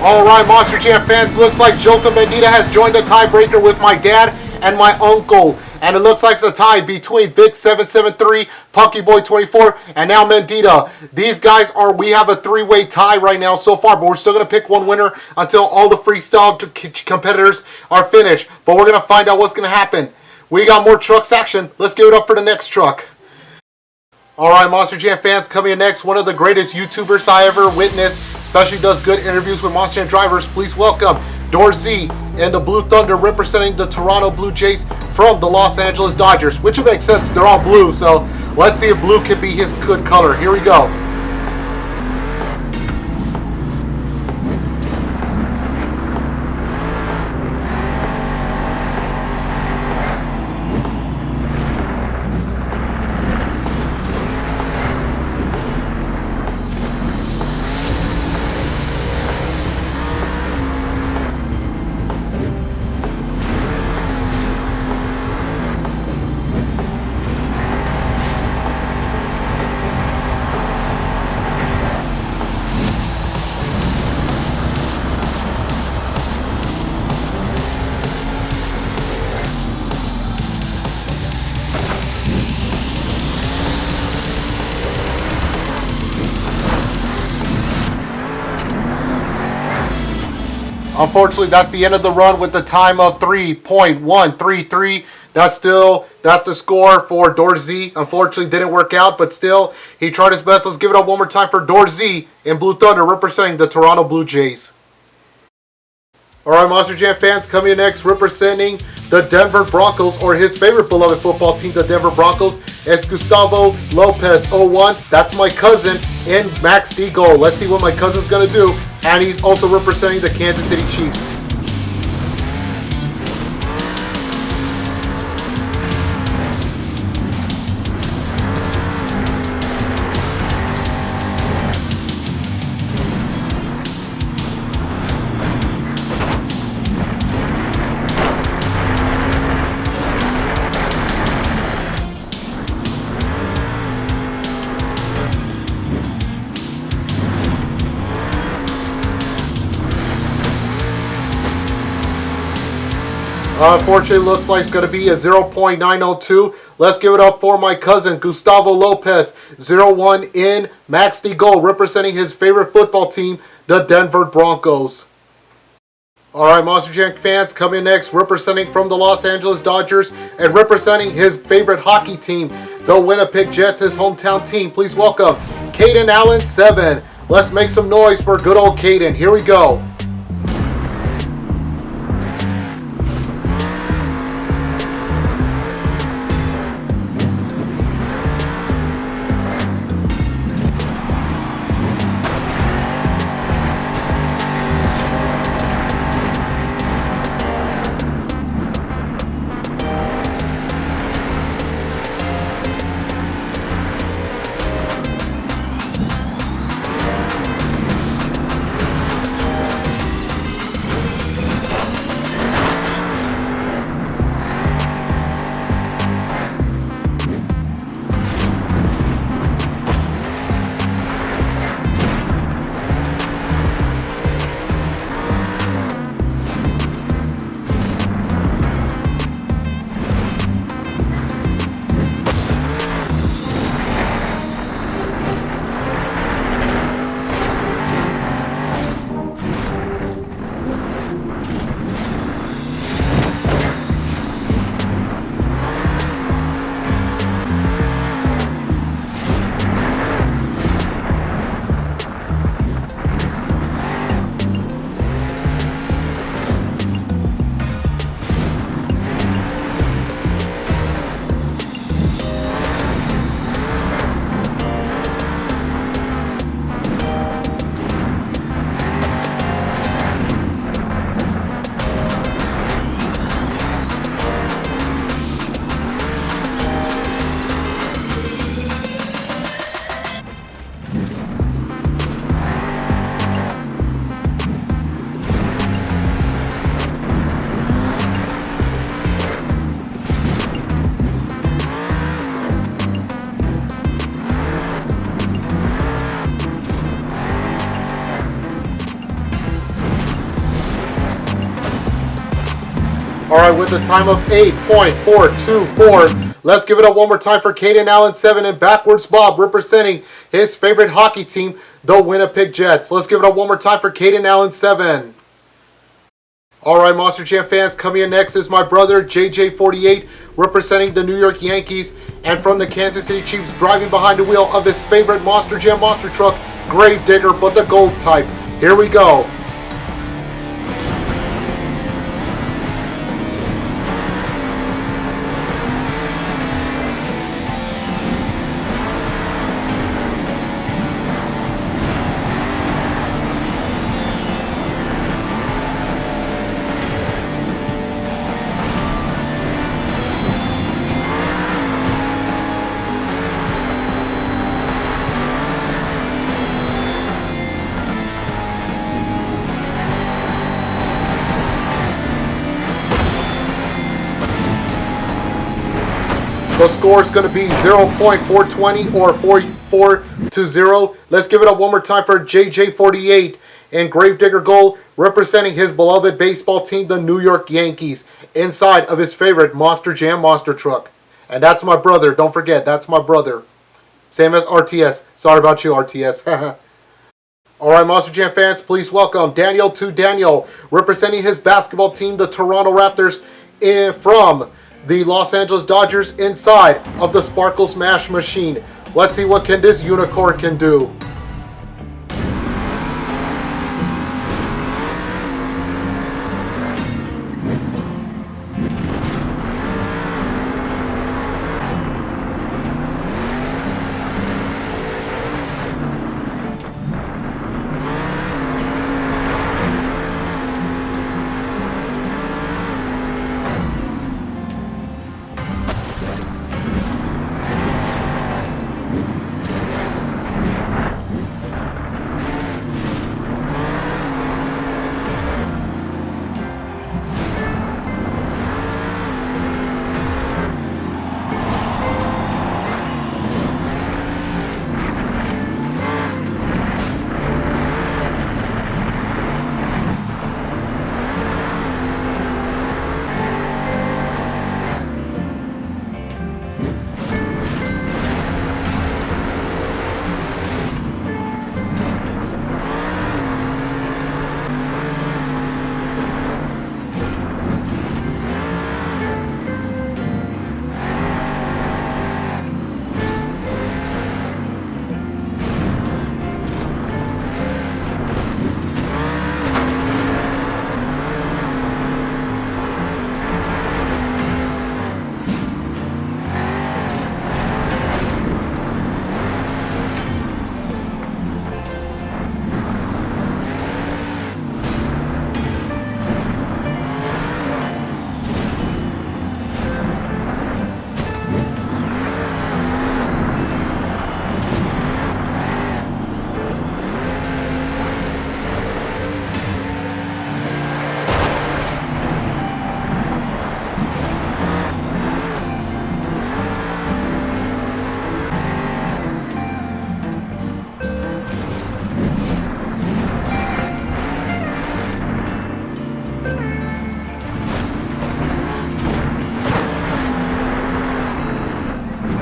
All right, Monster Jam fans, looks like Joseph Mendita has joined the tiebreaker with my dad and my uncle. And it looks like it's a tie between Vic773, Punky Boy 24, and now Mendita. These guys we have a three-way tie right now so far, but we're still going to pick one winner until all the freestyle competitors are finished. But we're going to find out what's going to happen. We got more trucks action. Let's give it up for the next truck. Alright, Monster Jam fans, coming in next, one of the greatest YouTubers I ever witnessed, especially does good interviews with Monster Jam drivers. Please welcome Z and the Blue Thunder, representing the Toronto Blue Jays from the Los Angeles Dodgers, which would make sense. They're all blue, so let's see if blue can be his good color. Here we go. Unfortunately, that's the end of the run with the time of 3.133. That's the score for Z. Unfortunately, didn't work out, but still, he tried his best. Let's give it up one more time for Z and Blue Thunder, representing the Toronto Blue Jays. Alright, Monster Jam fans, coming in next, representing the Denver Broncos, or his favorite beloved football team, the Denver Broncos, is Gustavo Lopez 01. That's my cousin in Max D Gold. Let's see what my cousin's going to do. And he's also representing the Kansas City Chiefs. Unfortunately, looks like it's going to be a 0.902. Let's give it up for my cousin, Gustavo Lopez, 01 in Max D Gold, representing his favorite football team, the Denver Broncos. Alright, Monster Jam fans, coming next, representing from the Los Angeles Dodgers and representing his favorite hockey team, the Winnipeg Jets, his hometown team. Please welcome Caden Allen 7. Let's make some noise for good old Caden. Here we go. Alright, with a time of 8.424. Let's give it up one more time for Caden Allen 7 and Backwards Bob representing his favorite hockey team, the Winnipeg Jets. Let's give it up one more time for Caden Allen 7. Alright, Monster Jam fans, coming in next is my brother JJ48 representing the New York Yankees, and from the Kansas City Chiefs, driving behind the wheel of his favorite Monster Jam monster truck, Gravedigger, but the gold type. Here we go. The score is going to be 0.420 or 4-4-0. Let's give it up one more time for JJ48 and Gravedigger Gold representing his beloved baseball team, the New York Yankees, inside of his favorite Monster Jam monster truck. And that's my brother. Don't forget, that's my brother. Same as RTS. Sorry about you, RTS. Alright, Monster Jam fans, please welcome Daniel to Daniel representing his basketball team, the Toronto Raptors, from the Los Angeles Dodgers inside of the Sparkle Smash machine. Let's see what this unicorn can do.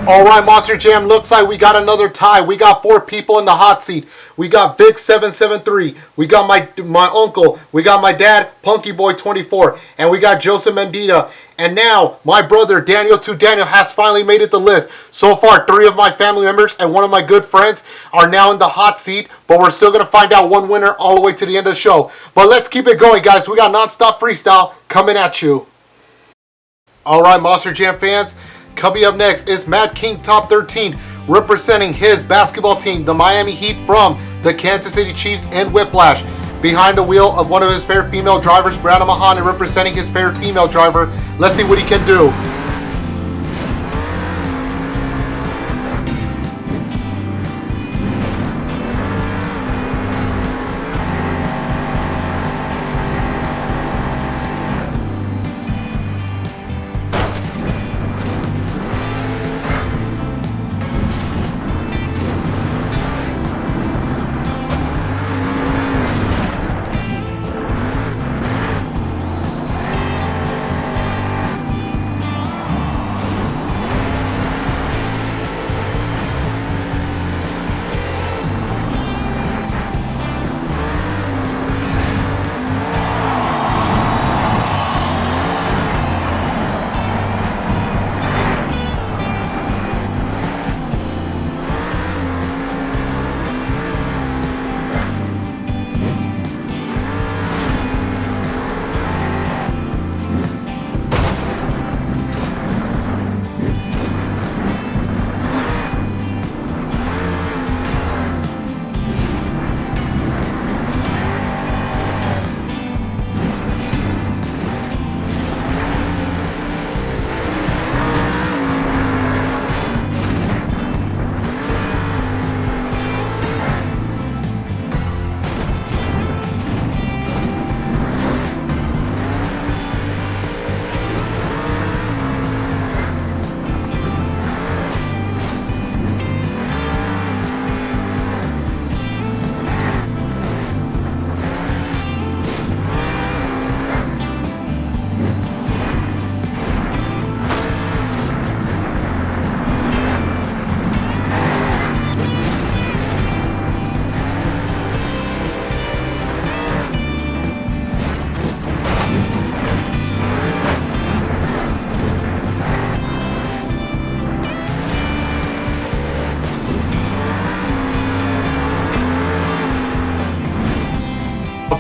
Alright, Monster Jam, looks like we got another tie. We got 4 people in the hot seat. We got Big773. We got my uncle. We got my dad, Punkyboy24. And we got Joseph Mendita. And now, my brother, Daniel to Daniel, has finally made it the list. So far, 3 of my family members and 1 of my good friends are now in the hot seat. But we're still going to find out 1 winner all the way to the end of the show. But let's keep it going, guys. We got non-stop freestyle coming at you. Alright, Monster Jam fans. Coming up next is Mad King Top 13 representing his basketball team, the Miami Heat, from the Kansas City Chiefs and Whiplash. Behind the wheel of one of his favorite female drivers, Brianna Mahoney, representing his favorite female driver. Let's see what he can do.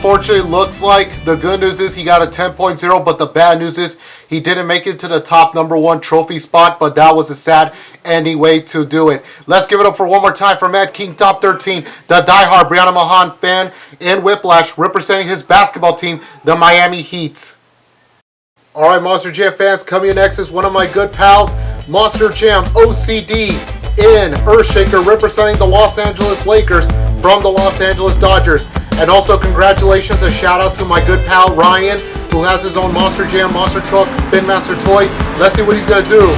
Unfortunately, looks like the good news is he got a 10.0, but the bad news is he didn't make it to the top #1 trophy spot, but that was a sad ending way to do it. Let's give it up for one more time for Mad King Top 13, the diehard Brianna Mahan fan in Whiplash, representing his basketball team, the Miami Heat. Alright, Monster Jam fans, coming in next is one of my good pals, Monster Jam OCD in Earthshaker, representing the Los Angeles Lakers from the Los Angeles Dodgers. And also congratulations, a shout out to my good pal Ryan, who has his own Monster Jam Monster Truck Spin Master toy. Let's see what he's going to do.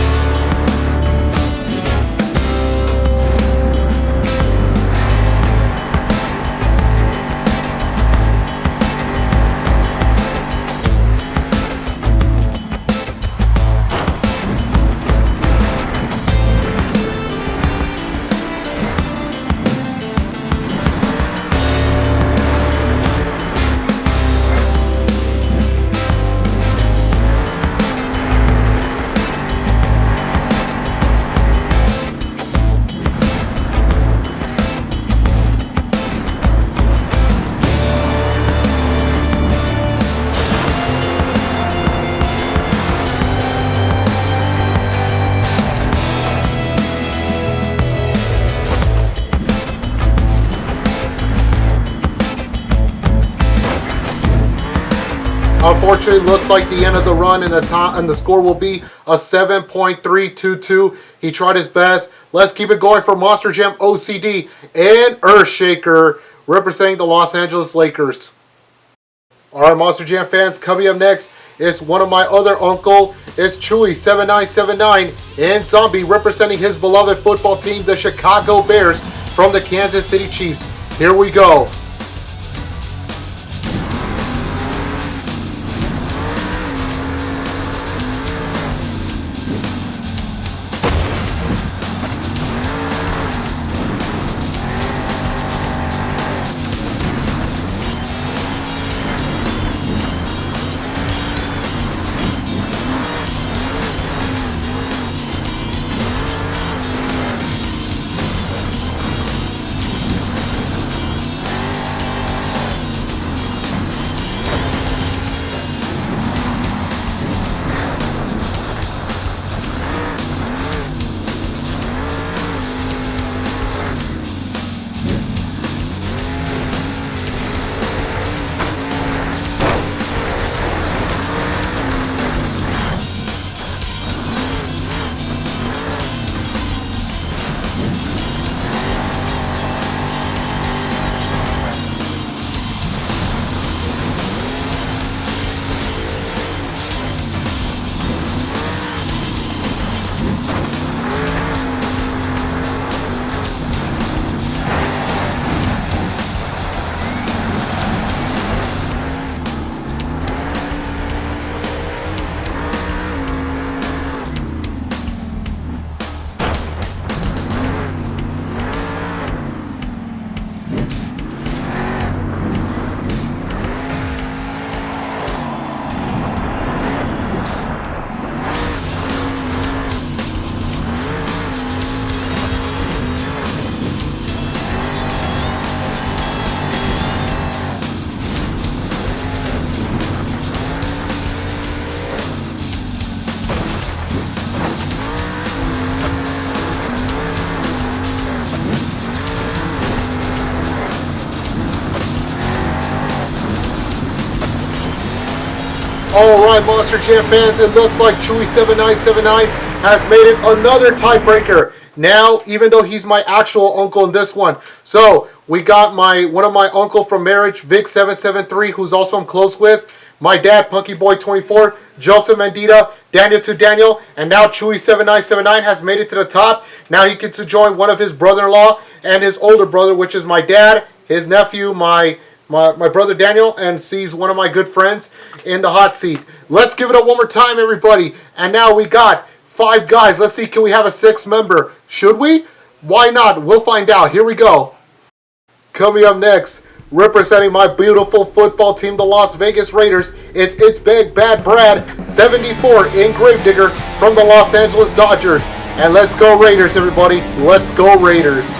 Unfortunately, looks like the end of the run, and the score will be a 7.322. He tried his best. Let's keep it going for Monster Jam OCD and Earthshaker, representing the Los Angeles Lakers. Alright, Monster Jam fans, coming up next is one of my other uncle. It's Chewy7979 and Zombie, representing his beloved football team, the Chicago Bears, from the Kansas City Chiefs. Here we go. Alright, Monster Jam fans, it looks like Chewy7979 has made it another tiebreaker. Now, even though he's my actual uncle in this one. So, we got one of my uncle from marriage, Vic773, who's also I'm close with. My dad, PunkyBoy24, Joseph Mendita, Daniel, and now Chewy7979 has made it to the top. Now he gets to join one of his brother-in-law and his older brother, which is my dad, his nephew, my brother Daniel, and sees one of my good friends in the hot seat. Let's give it up one more time, everybody. And now we got 5 guys. Let's see, can we have a 6th member? Should we? Why not? We'll find out. Here we go. Coming up next, representing my beautiful football team, the Las Vegas Raiders, it's Big Bad Brad 74 in Gravedigger from the Los Angeles Dodgers. And let's go Raiders, everybody. Let's go Raiders.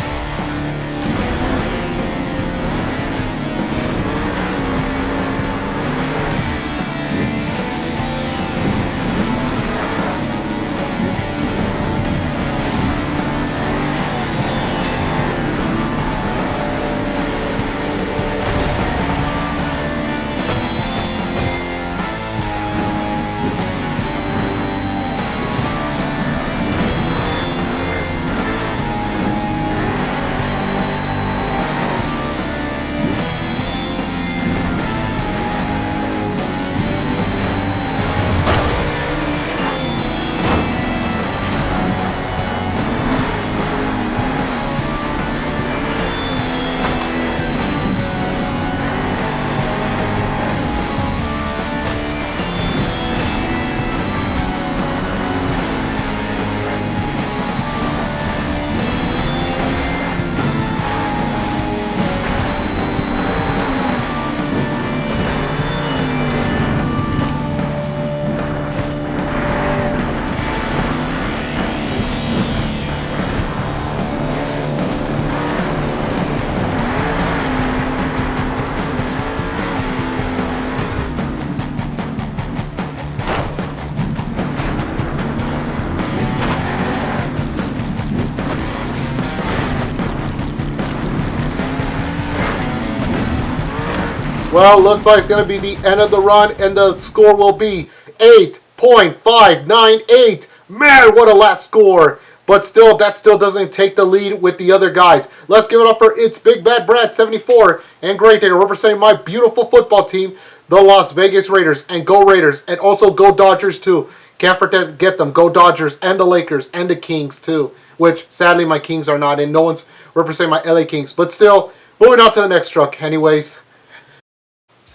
Well, looks like it's going to be the end of the run, and the score will be 8.598. Man, what a last score. But still, that still doesn't take the lead with the other guys. Let's give it up for It's Big Bad Brad 74 and Great Day representing my beautiful football team, the Las Vegas Raiders. And go Raiders. And also go Dodgers too. Can't forget them. Go Dodgers and the Lakers and the Kings too. Which, sadly, my Kings are not in. No one's representing my LA Kings. But still, moving on to the next truck anyways.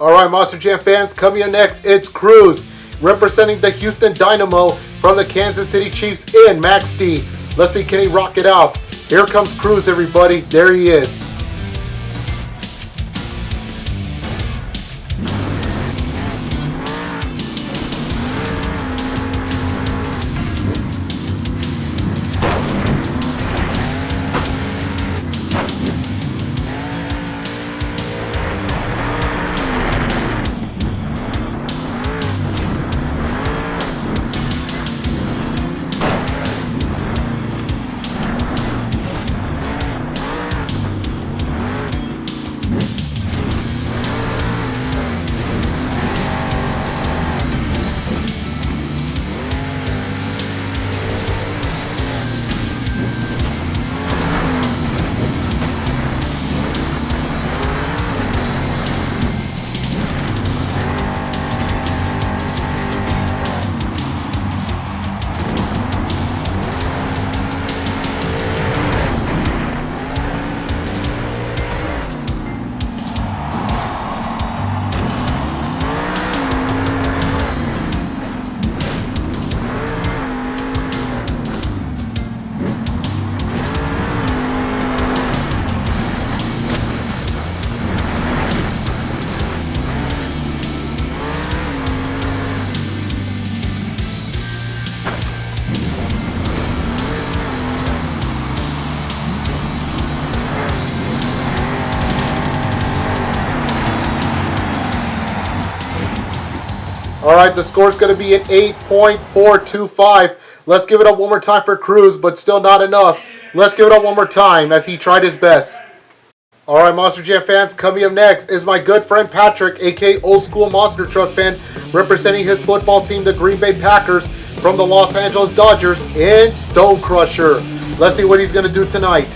Alright, Monster Jam fans, coming in next, it's Cruz, representing the Houston Dynamo from the Kansas City Chiefs in Max D. Let's see, can he rock it out? Here comes Cruz, everybody. There he is. Alright, the score is going to be at 8.425. Let's give it up one more time for Cruz, but still not enough. Let's give it up one more time as he tried his best. Alright, Monster Jam fans, coming up next is my good friend Patrick, aka Old School Monster Truck fan, representing his football team, the Green Bay Packers, from the Los Angeles Dodgers in Stone Crusher. Let's see what he's going to do tonight.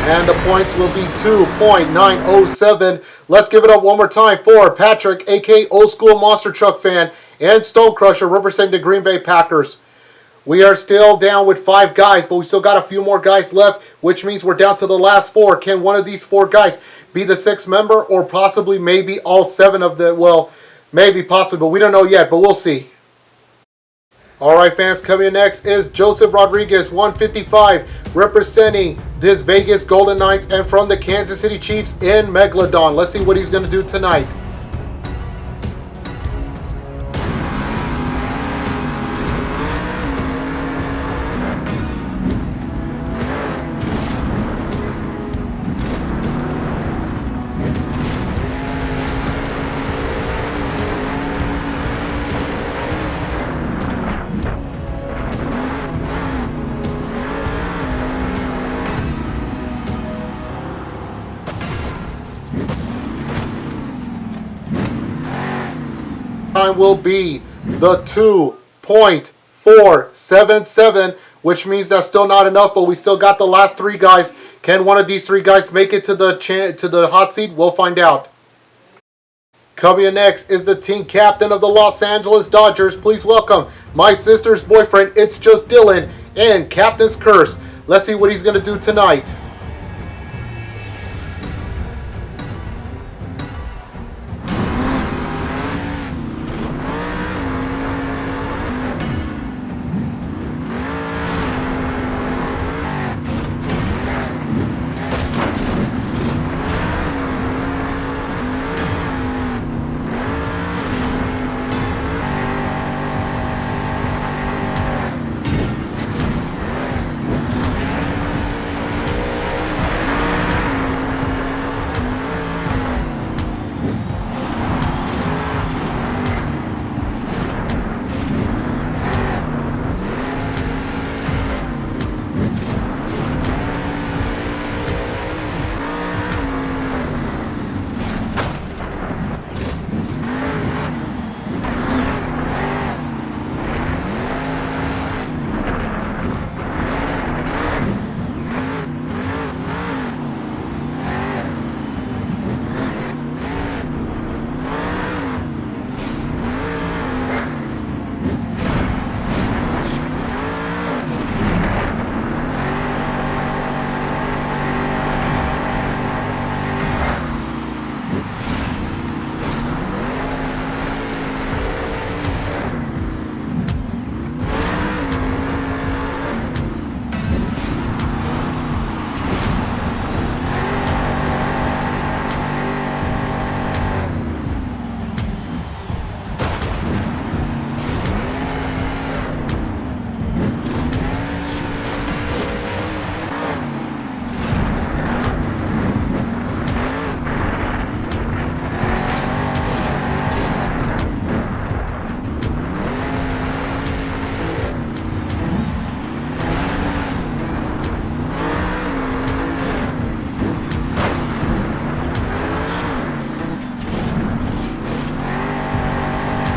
And the points will be 2.907. Let's give it up one more time for Patrick, aka Old School Monster Truck fan, and Stone Crusher, representing the Green Bay Packers. We are still down with 5 guys, but we still got a few more guys left, which means we're down to the last 4. Can one of these 4 guys be the 6th member, or possibly maybe all 7 of the, well, maybe possibly, but we don't know yet, but we'll see. Alright fans, coming in next is Josephrodriguez, 155, representing this Vegas Golden Knights and from the Kansas City Chiefs in Megalodon. Let's see what he's going to do tonight. time will be the 2.477, which means that's still not enough, but we still got the last three guys. Can one of these three guys make it to the hot seat? We'll find out. Coming in next is the team captain of the Los Angeles Dodgers. Please welcome my sister's boyfriend, It's Just Dylan, and Captain's Curse. Let's see what he's going to do tonight.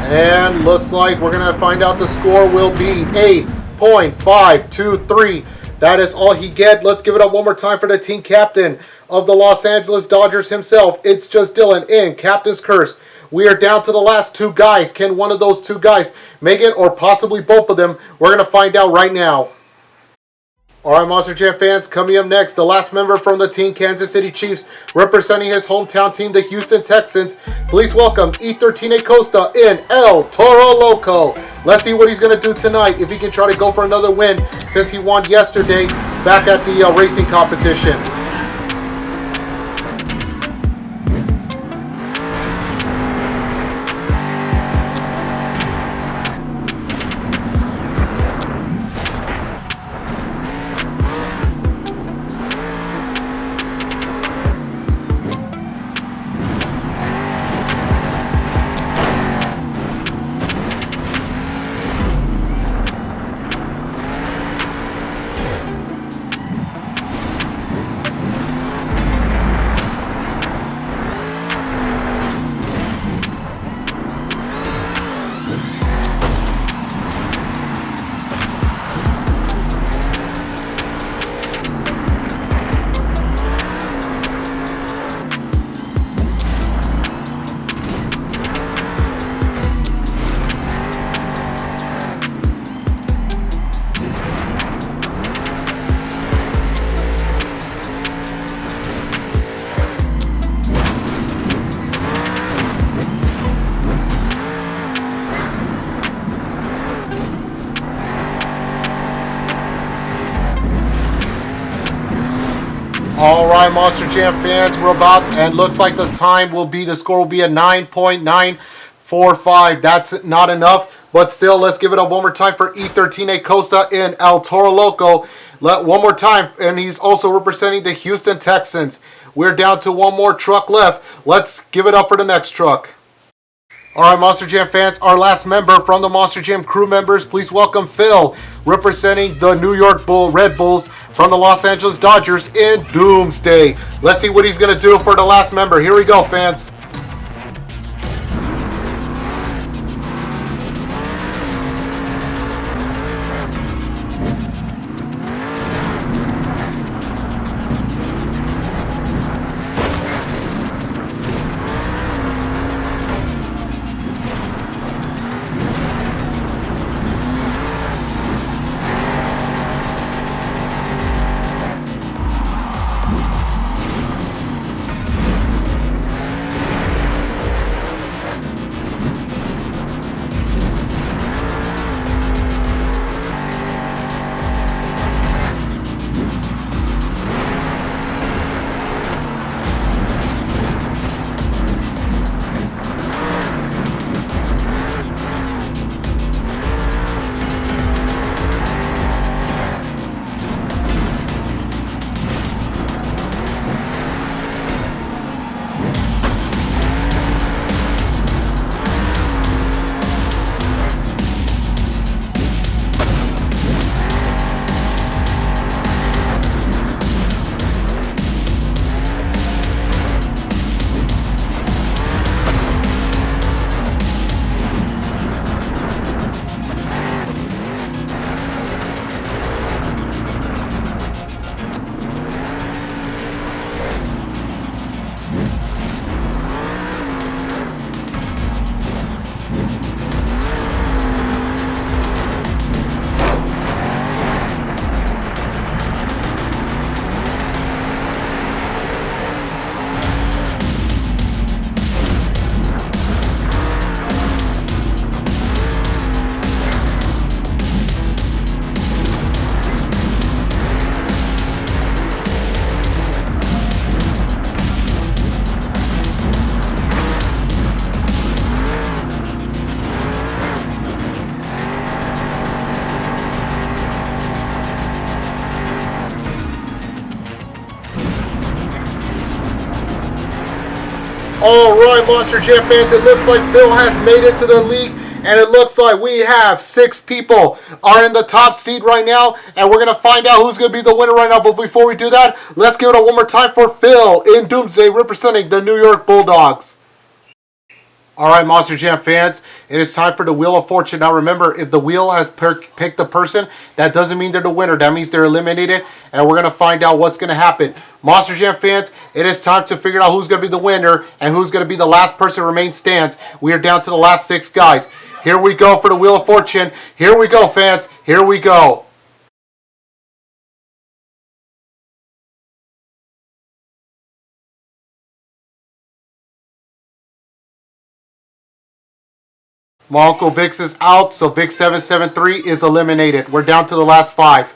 And looks like we're going to find out the score will be 8.523. That is all he get. Let's give it up one more time for the team captain of the Los Angeles Dodgers himself. It's Just Dylan in Captain's Curse. We are down to the last two guys. Can one of those two guys make it, or possibly both of them? We're going to find out right now. Alright, Monster Jam fans, coming up next, the last member from the team Kansas City Chiefs, representing his hometown team, the Houston Texans. Please welcome E.acosta in El Toro Loco. Let's see what he's going to do tonight, if he can try to go for another win, since he won yesterday back at the racing competition. All right, Monster Jam fans, we're about, and looks like the score will be a 9.945. That's not enough, but still, let's give it up one more time for E.acosta in El Toro Loco. One more time, and he's also representing the Houston Texans. We're down to one more truck left. Let's give it up for the next truck. All right, Monster Jam fans, our last member from the Monster Jam crew members, please welcome Phil, representing the New York Red Bulls from the Los Angeles Dodgers in Doomsday. Let's see what he's going to do for the last member. Here we go, fans. Alright, Monster Jam fans, it looks like Phil has made it to the league, and it looks like we have 6 people are in the top seed right now, and we're going to find out who's going to be the winner right now. But before we do that, let's give it up one more time for Phil in Doomsday representing the New York Bulldogs. Alright, Monster Jam fans, it is time for the Wheel of Fortune. Now remember, if the wheel has picked the person, that doesn't mean they're the winner. That means they're eliminated, and we're going to find out what's going to happen. Monster Jam fans, it is time to figure out who's going to be the winner and who's going to be the last person to remain stands. We are down to the last 6 guys. Here we go for the Wheel of Fortune. Here we go, fans. Here we go. My Uncle Vix is out, so Vix773 is eliminated. We're down to the last 5.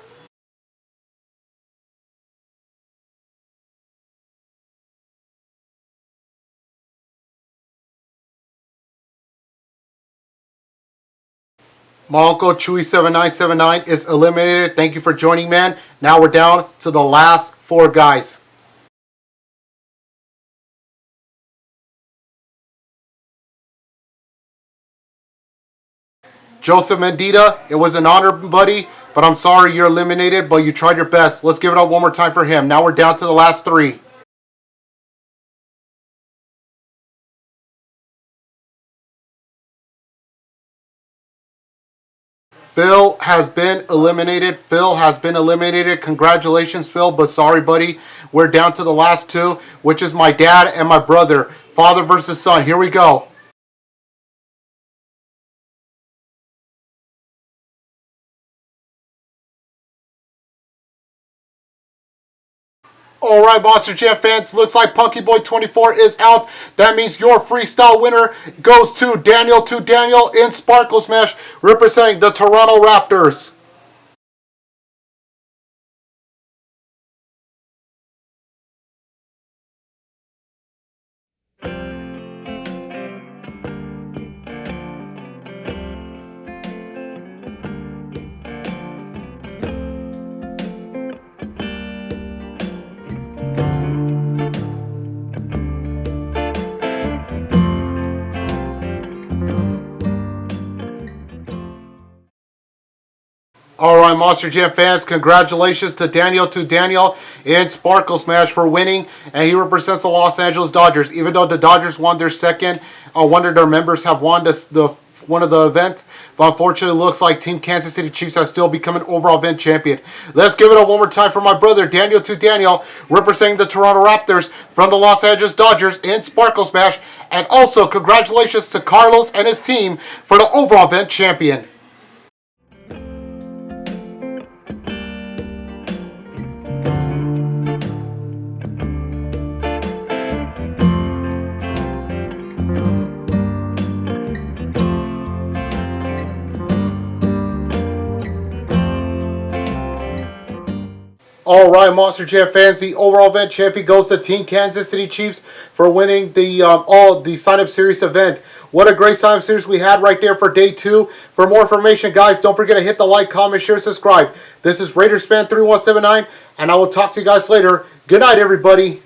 My Uncle Chewy7979 is eliminated. Thank you for joining, man. Now we're down to the last 4 guys. Joseph Mendita, it was an honor, buddy, but I'm sorry you're eliminated, but you tried your best. Let's give it up one more time for him. Now we're down to the last 3. Phil has been eliminated. Phil has been eliminated. Congratulations, Phil, but sorry, buddy. We're down to the last 2, which is my dad and my brother. Father versus son. Here we go. Alright, Monster Jam fans, looks like Punky Boy 24 is out. That means your freestyle winner goes to Daniel in Sparkle Smash, representing the Toronto Raptors. Alright, Monster Jam fans, congratulations to Daniel in Sparkle Smash for winning, and he represents the Los Angeles Dodgers. Even though the Dodgers won their second, one of their members have won one of the event, but unfortunately it looks like Team Kansas City Chiefs has still become an overall event champion. Let's give it up one more time for my brother Daniel representing the Toronto Raptors from the Los Angeles Dodgers in Sparkle Smash, and also congratulations to Carlos and his team for the overall event champion. Alright, Monster Jam fans, the overall event champion goes to Team Kansas City Chiefs for winning the sign-up series event. What a great sign-up series we had right there for day 2. For more information, guys, don't forget to hit the like, comment, share, subscribe. This is RaidersFan3179, and I will talk to you guys later. Good night, everybody.